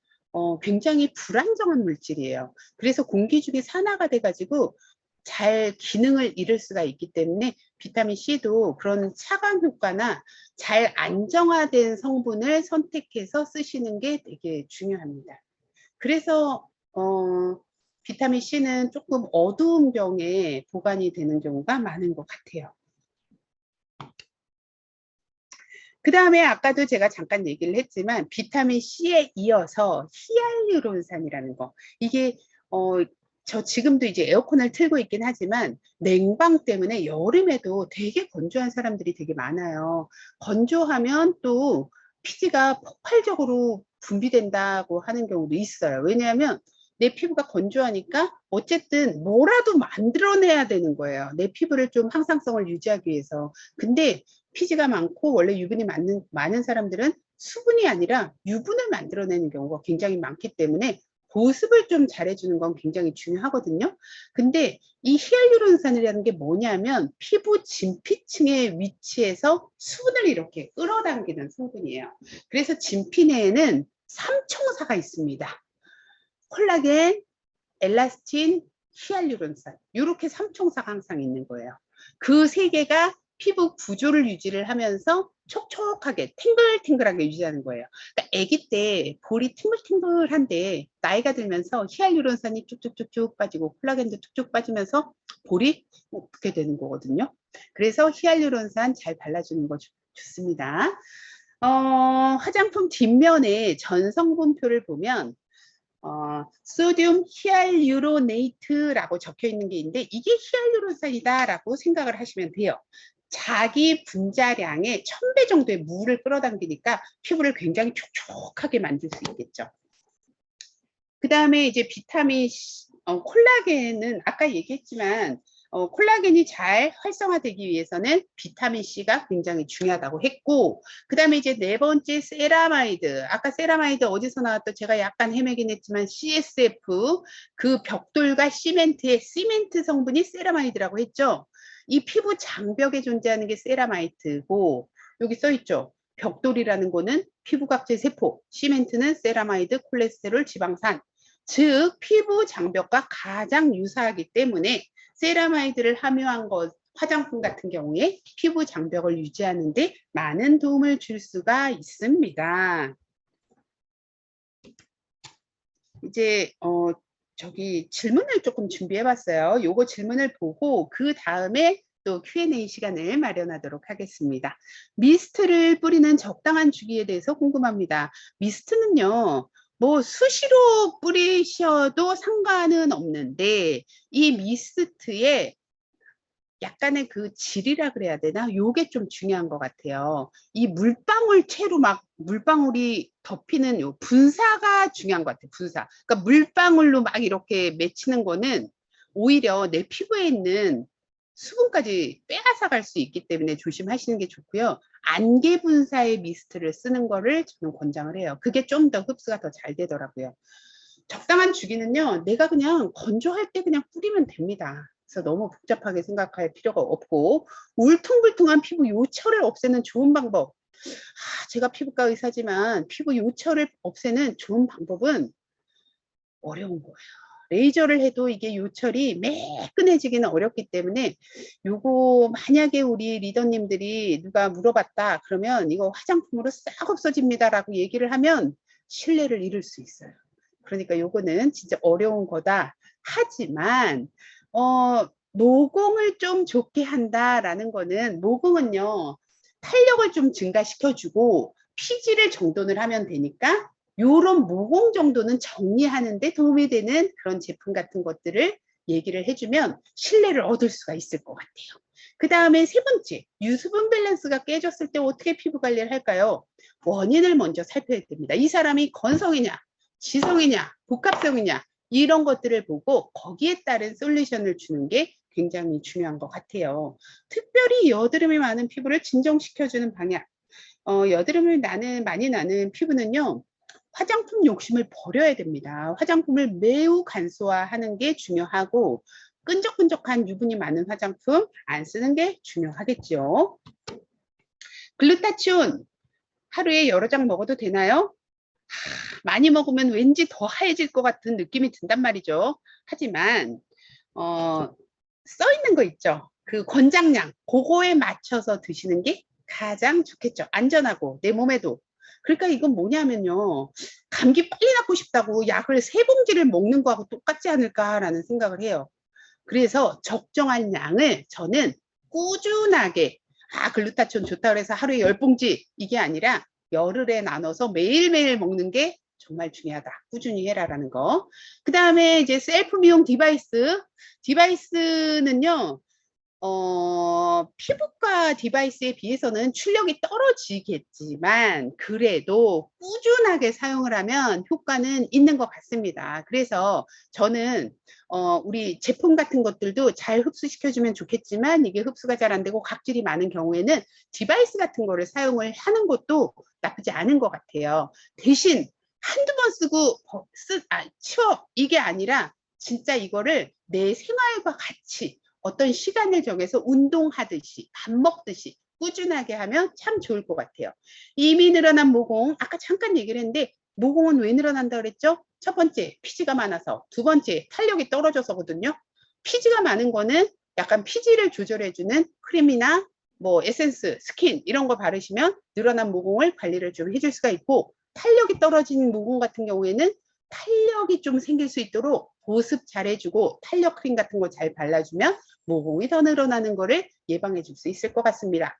굉장히 불안정한 물질이에요. 그래서 공기 중에 산화가 돼가지고 잘 기능을 잃을 수가 있기 때문에 비타민 C도 그런 차광 효과나 잘 안정화된 성분을 선택해서 쓰시는 게 되게 중요합니다. 그래서 비타민 C는 조금 어두운 병에 보관이 되는 경우가 많은 것 같아요. 그 다음에 아까도 제가 잠깐 얘기를 했지만 비타민 C에 이어서 히알루론산이라는 거, 이게 저 지금도 이제 에어컨을 틀고 있긴 하지만 냉방 때문에 여름에도 되게 건조한 사람들이 되게 많아요. 건조하면 또 피지가 폭발적으로 분비된다고 하는 경우도 있어요. 왜냐하면 내 피부가 건조하니까 어쨌든 뭐라도 만들어내야 되는 거예요. 내 피부를 좀 항상성을 유지하기 위해서. 근데 피지가 많고 원래 유분이 많은 사람들은 수분이 아니라 유분을 만들어내는 경우가 굉장히 많기 때문에 보습을 좀 잘해주는 건 굉장히 중요하거든요. 근데 이 히알루론산이라는 게 뭐냐면 피부 진피층에 위치해서 수분을 이렇게 끌어당기는 성분이에요. 그래서 진피 내에는 3총사가 있습니다. 콜라겐, 엘라스틴, 히알루론산, 이렇게 3총사가 항상 있는 거예요. 그 세 개가 피부 구조를 유지를 하면서 촉촉하게 탱글탱글하게 유지하는 거예요. 그러니까 아기 때 볼이 탱글탱글한데 나이가 들면서 히알루론산이 쭉쭉쭉쭉 빠지고 콜라겐도 쭉쭉 빠지면서 볼이 어떻게 되는 거거든요. 그래서 히알루론산 잘 발라주는 거 좋습니다. 화장품 뒷면에 전성분표를 보면 소듐 히알루로네이트라고 적혀 있는 게 있는데 이게 히알루론산이다라고 생각을 하시면 돼요. 자기 분자량의 1000배 정도의 물을 끌어당기니까 피부를 굉장히 촉촉하게 만들 수 있겠죠. 그 다음에 이제 비타민 콜라겐은 아까 얘기했지만 콜라겐이 잘 활성화되기 위해서는 비타민 C가 굉장히 중요하다고 했고, 그 다음에 이제 네 번째 세라마이드. 아까 세라마이드 어디서 나왔던, 제가 약간 헤매긴 했지만 CSF, 그 벽돌과 시멘트의 시멘트 성분이 세라마이드라고 했죠. 이 피부 장벽에 존재하는 게 세라마이드고, 여기 써있죠. 벽돌이라는 거는 피부각질 세포, 시멘트는 세라마이드, 콜레스테롤, 지방산. 즉 피부 장벽과 가장 유사하기 때문에 세라마이드를 함유한 것, 화장품 같은 경우에 피부 장벽을 유지하는 데 많은 도움을 줄 수가 있습니다. 이제 저기 질문을 조금 준비해 봤어요. 요거 질문을 보고 그 다음에 또 Q&A 시간을 마련하도록 하겠습니다. 미스트를 뿌리는 적당한 주기에 대해서 궁금합니다. 미스트는요, 뭐 수시로 뿌리셔도 상관은 없는데 이 미스트에 약간의 그 질이라 그래야 되나? 요게 좀 중요한 것 같아요. 이 물방울 채로 막 물방울이 덮이는 요 분사가 중요한 것 같아요. 분사. 그러니까 물방울로 막 이렇게 맺히는 거는 오히려 내 피부에 있는 수분까지 빼앗아 갈 수 있기 때문에 조심하시는 게 좋고요. 안개 분사의 미스트를 쓰는 거를 저는 권장을 해요. 그게 좀 더 흡수가 더 잘 되더라고요. 적당한 주기는요, 내가 그냥 건조할 때 그냥 뿌리면 됩니다. 그래서 너무 복잡하게 생각할 필요가 없고, 울퉁불퉁한 피부 요철을 없애는 좋은 방법. 제가 피부과 의사지만 피부 요철을 없애는 좋은 방법은 어려운 거예요. 레이저를 해도 이게 요철이 매끈해지기는 어렵기 때문에 요거 만약에 우리 리더님들이 누가 물어봤다 그러면 이거 화장품으로 싹 없어집니다 라고 얘기를 하면 신뢰를 잃을 수 있어요. 그러니까 요거는 진짜 어려운 거다. 하지만 모공을 좀 좋게 한다라는 거는, 모공은요 탄력을 좀 증가시켜주고 피지를 정돈을 하면 되니까 요런 모공 정도는 정리하는 데 도움이 되는 그런 제품 같은 것들을 얘기를 해주면 신뢰를 얻을 수가 있을 것 같아요. 그 다음에 세 번째, 유수분 밸런스가 깨졌을 때 어떻게 피부 관리를 할까요? 원인을 먼저 살펴야 됩니다. 이 사람이 건성이냐, 지성이냐, 복합성이냐, 이런 것들을 보고 거기에 따른 솔루션을 주는 게 굉장히 중요한 것 같아요. 특별히 여드름이 많은 피부를 진정시켜주는 방향. 여드름을 많이 나는 피부는요, 화장품 욕심을 버려야 됩니다. 화장품을 매우 간소화하는 게 중요하고, 끈적끈적한 유분이 많은 화장품 안 쓰는 게 중요하겠죠. 글루타치온 하루에 여러 장 먹어도 되나요? 많이 먹으면 왠지 더 하얘질 것 같은 느낌이 든단 말이죠. 하지만 써 있는 거 있죠. 그 권장량, 그거에 맞춰서 드시는 게 가장 좋겠죠. 안전하고 내 몸에도. 그러니까 이건 뭐냐면요. 감기 빨리 낫고 싶다고 약을 3봉지를 먹는 거하고 똑같지 않을까라는 생각을 해요. 그래서 적정한 양을 저는 꾸준하게, 글루타치온 좋다 그래서 하루에 10봉지 이게 아니라 열흘에 나눠서 매일매일 먹는 게 정말 중요하다. 꾸준히 해라라는 거. 그 다음에 이제 셀프 미용 디바이스. 디바이스는요, 피부과 디바이스에 비해서는 출력이 떨어지겠지만 그래도 꾸준하게 사용을 하면 효과는 있는 것 같습니다. 그래서 저는 우리 제품 같은 것들도 잘 흡수시켜주면 좋겠지만 이게 흡수가 잘 안 되고 각질이 많은 경우에는 디바이스 같은 거를 사용을 하는 것도 나쁘지 않은 것 같아요. 대신 한두 번 쓰고 치워 이게 아니라 진짜 이거를 내 생활과 같이 어떤 시간을 정해서 운동하듯이 밥 먹듯이 꾸준하게 하면 참 좋을 것 같아요. 이미 늘어난 모공, 아까 잠깐 얘기를 했는데 모공은 왜 늘어난다 그랬죠? 첫 번째, 피지가 많아서. 두 번째, 탄력이 떨어져서거든요. 피지가 많은 거는 약간 피지를 조절해주는 크림이나 뭐 에센스, 스킨 이런 거 바르시면 늘어난 모공을 관리를 좀 해줄 수가 있고, 탄력이 떨어진 모공 같은 경우에는 탄력이 좀 생길 수 있도록 보습 잘 해주고 탄력 크림 같은 거 잘 발라주면 모공이 더 늘어나는 거를 예방해 줄 수 있을 것 같습니다.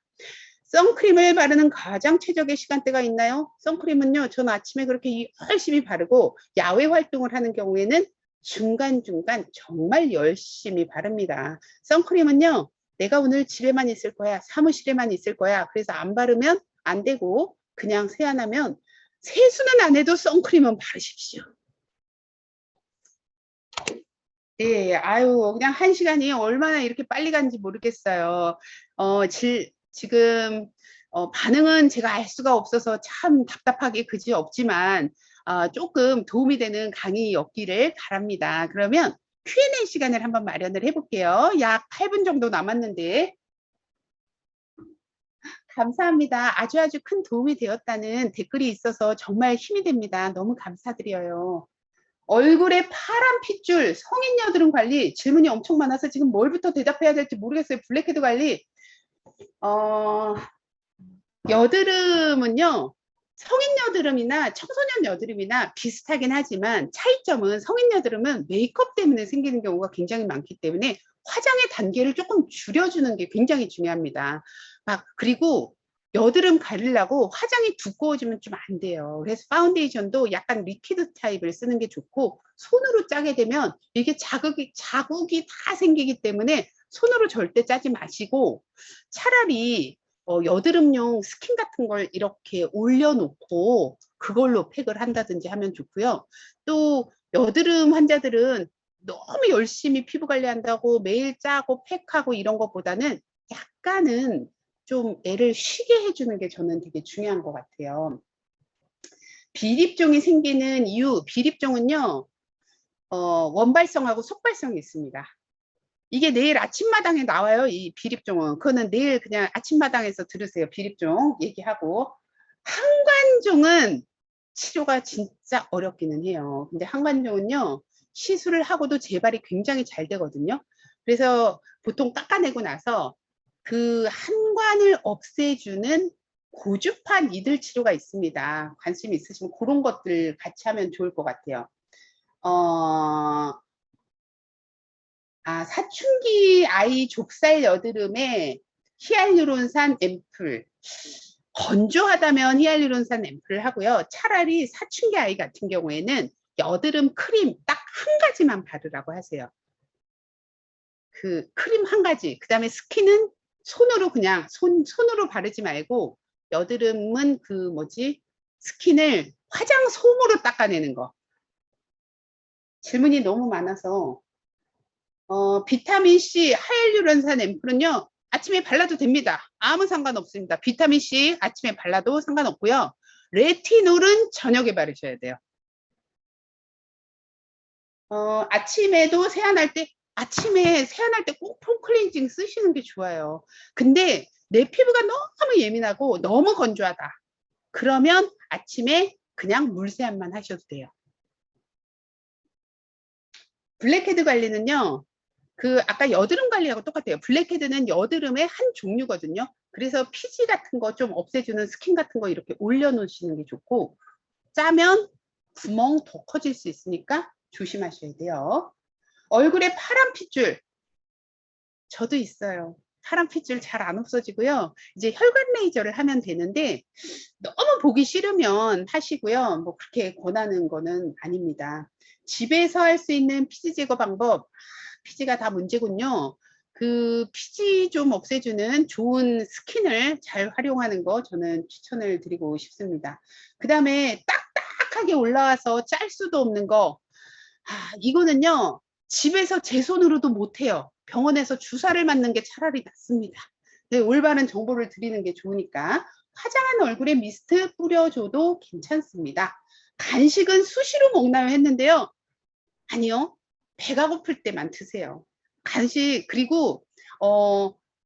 선크림을 바르는 가장 최적의 시간대가 있나요? 선크림은요, 저는 아침에 그렇게 열심히 바르고 야외 활동을 하는 경우에는 중간중간 정말 열심히 바릅니다. 선크림은요, 내가 오늘 집에만 있을 거야, 사무실에만 있을 거야. 그래서 안 바르면 안 되고 그냥 세안하면 세수는 안 해도 선크림은 바르십시오. 예, 아유, 그냥 1시간이 얼마나 이렇게 빨리 간지 모르겠어요. 지금, 반응은 제가 알 수가 없어서 참 답답하게 그지 없지만, 조금 도움이 되는 강의였기를 바랍니다. 그러면 Q&A 시간을 한번 마련을 해볼게요. 약 8분 정도 남았는데. 감사합니다. 아주 큰 도움이 되었다는 댓글이 있어서 정말 힘이 됩니다. 너무 감사드려요. 얼굴에 파란 핏줄, 성인 여드름 관리 질문이 엄청 많아서 지금 뭘부터 대답해야 될지 모르겠어요. 블랙헤드 관리. 여드름은요. 성인 여드름이나 청소년 여드름이나 비슷하긴 하지만 차이점은 성인 여드름은 메이크업 때문에 생기는 경우가 굉장히 많기 때문에 화장의 단계를 조금 줄여주는 게 굉장히 중요합니다. 그리고 여드름 가리려고 화장이 두꺼워지면 좀 안 돼요. 그래서 파운데이션도 약간 리퀴드 타입을 쓰는 게 좋고 손으로 짜게 되면 이게 자국이 다 생기기 때문에 손으로 절대 짜지 마시고 차라리 여드름용 스킨 같은 걸 이렇게 올려놓고 그걸로 팩을 한다든지 하면 좋고요. 또 여드름 환자들은 너무 열심히 피부 관리한다고 매일 짜고 팩하고 이런 것보다는 약간은 좀 애를 쉬게 해주는 게 저는 되게 중요한 것 같아요. 비립종이 생기는 이유, 비립종은요, 원발성하고 속발성이 있습니다. 이게 내일 아침마당에 나와요. 이 비립종은. 그거는 내일 그냥 아침마당에서 들으세요. 비립종 얘기하고. 항관종은 치료가 진짜 어렵기는 해요. 근데 항관종은요. 시술을 하고도 재발이 굉장히 잘 되거든요. 그래서 보통 깎아내고 나서 그 항관을 없애주는 고주파 니들 치료가 있습니다. 관심 있으시면 그런 것들 같이 하면 좋을 것 같아요. 사춘기 아이 좁쌀 여드름에 히알루론산 앰플. 건조하다면 히알루론산 앰플을 하고요. 차라리 사춘기 아이 같은 경우에는 여드름 크림 딱 한 가지만 바르라고 하세요. 그 크림 한 가지, 그 다음에 스킨은 손으로 그냥 손으로 바르지 말고 여드름은 그 뭐지? 스킨을 화장솜으로 닦아내는 거. 질문이 너무 많아서 비타민C 하이알루론산 앰플은요. 아침에 발라도 됩니다. 아무 상관없습니다. 비타민C 아침에 발라도 상관없고요. 레티놀은 저녁에 바르셔야 돼요. 아침에도 세안할 때 아침에 세안할 때 꼭 폼클렌징 쓰시는 게 좋아요. 근데 내 피부가 너무 예민하고 너무 건조하다. 그러면 아침에 그냥 물 세안만 하셔도 돼요. 블랙헤드 관리는요. 그 아까 여드름 관리하고 똑같아요. 블랙헤드는 여드름의 한 종류거든요. 그래서 피지 같은 거 좀 없애주는 스킨 같은 거 이렇게 올려놓으시는 게 좋고, 짜면 구멍 더 커질 수 있으니까 조심하셔야 돼요. 얼굴에 파란 핏줄, 저도 있어요. 파란 핏줄 잘 안 없어지고요. 이제 혈관 레이저를 하면 되는데 너무 보기 싫으면 하시고요. 뭐 그렇게 권하는 거는 아닙니다. 집에서 할 수 있는 피지 제거 방법, 피지가 다 문제군요. 그 피지 좀 없애주는 좋은 스킨을 잘 활용하는 거 저는 추천을 드리고 싶습니다. 그 다음에 딱딱하게 올라와서 짤 수도 없는 거, 이거는요 집에서 제 손으로도 못해요. 병원에서 주사를 맞는 게 차라리 낫습니다. 네, 올바른 정보를 드리는 게 좋으니까 화장한 얼굴에 미스트 뿌려줘도 괜찮습니다. 간식은 수시로 먹나요 했는데요. 아니요. 배가 고플 때만 드세요. 간식, 그리고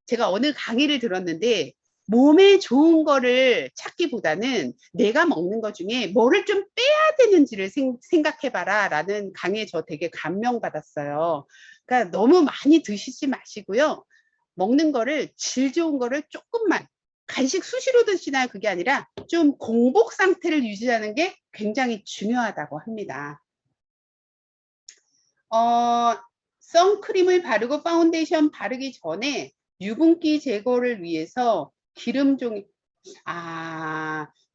제가 어느 강의를 들었는데 몸에 좋은 거를 찾기보다는 내가 먹는 것 중에 뭐를 좀 빼야 되는지를 생각해봐라 라는 강의에 저 되게 감명받았어요. 그러니까 너무 많이 드시지 마시고요. 먹는 거를 질 좋은 거를 조금만, 간식 수시로 드시나요? 그게 아니라 좀 공복 상태를 유지하는 게 굉장히 중요하다고 합니다. 선크림을 바르고 파운데이션 바르기 전에 유분기 제거를 위해서 기름종이,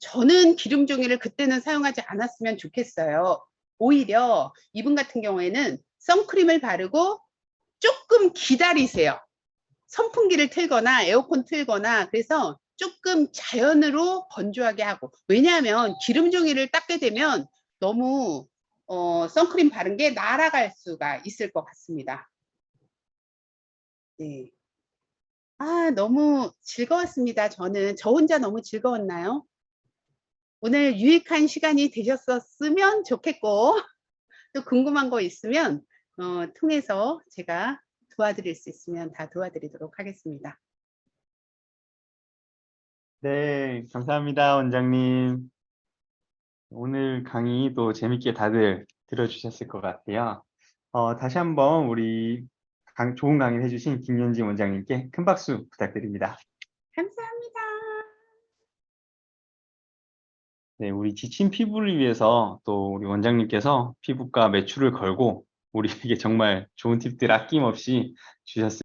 저는 기름종이를 그때는 사용하지 않았으면 좋겠어요. 오히려 이분 같은 경우에는 선크림을 바르고 조금 기다리세요. 선풍기를 틀거나 에어컨 틀거나, 그래서 조금 자연으로 건조하게 하고, 왜냐하면 기름종이를 닦게 되면 너무 선크림 바른 게 날아갈 수가 있을 것 같습니다. 네. 너무 즐거웠습니다. 저 혼자 너무 즐거웠나요? 오늘 유익한 시간이 되셨었으면 좋겠고, 또 궁금한 거 있으면 통해서 제가 도와드릴 수 있으면 다 도와드리도록 하겠습니다. 네, 감사합니다, 원장님. 오늘 강의도 재밌게 다들 들어주셨을 것 같아요. 다시 한번 우리 좋은 강의를 해주신 김연진 원장님께 큰 박수 부탁드립니다. 감사합니다. 네, 우리 지친 피부를 위해서 또 우리 원장님께서 피부과 매출을 걸고 우리에게 정말 좋은 팁들 아낌없이 주셨습니다.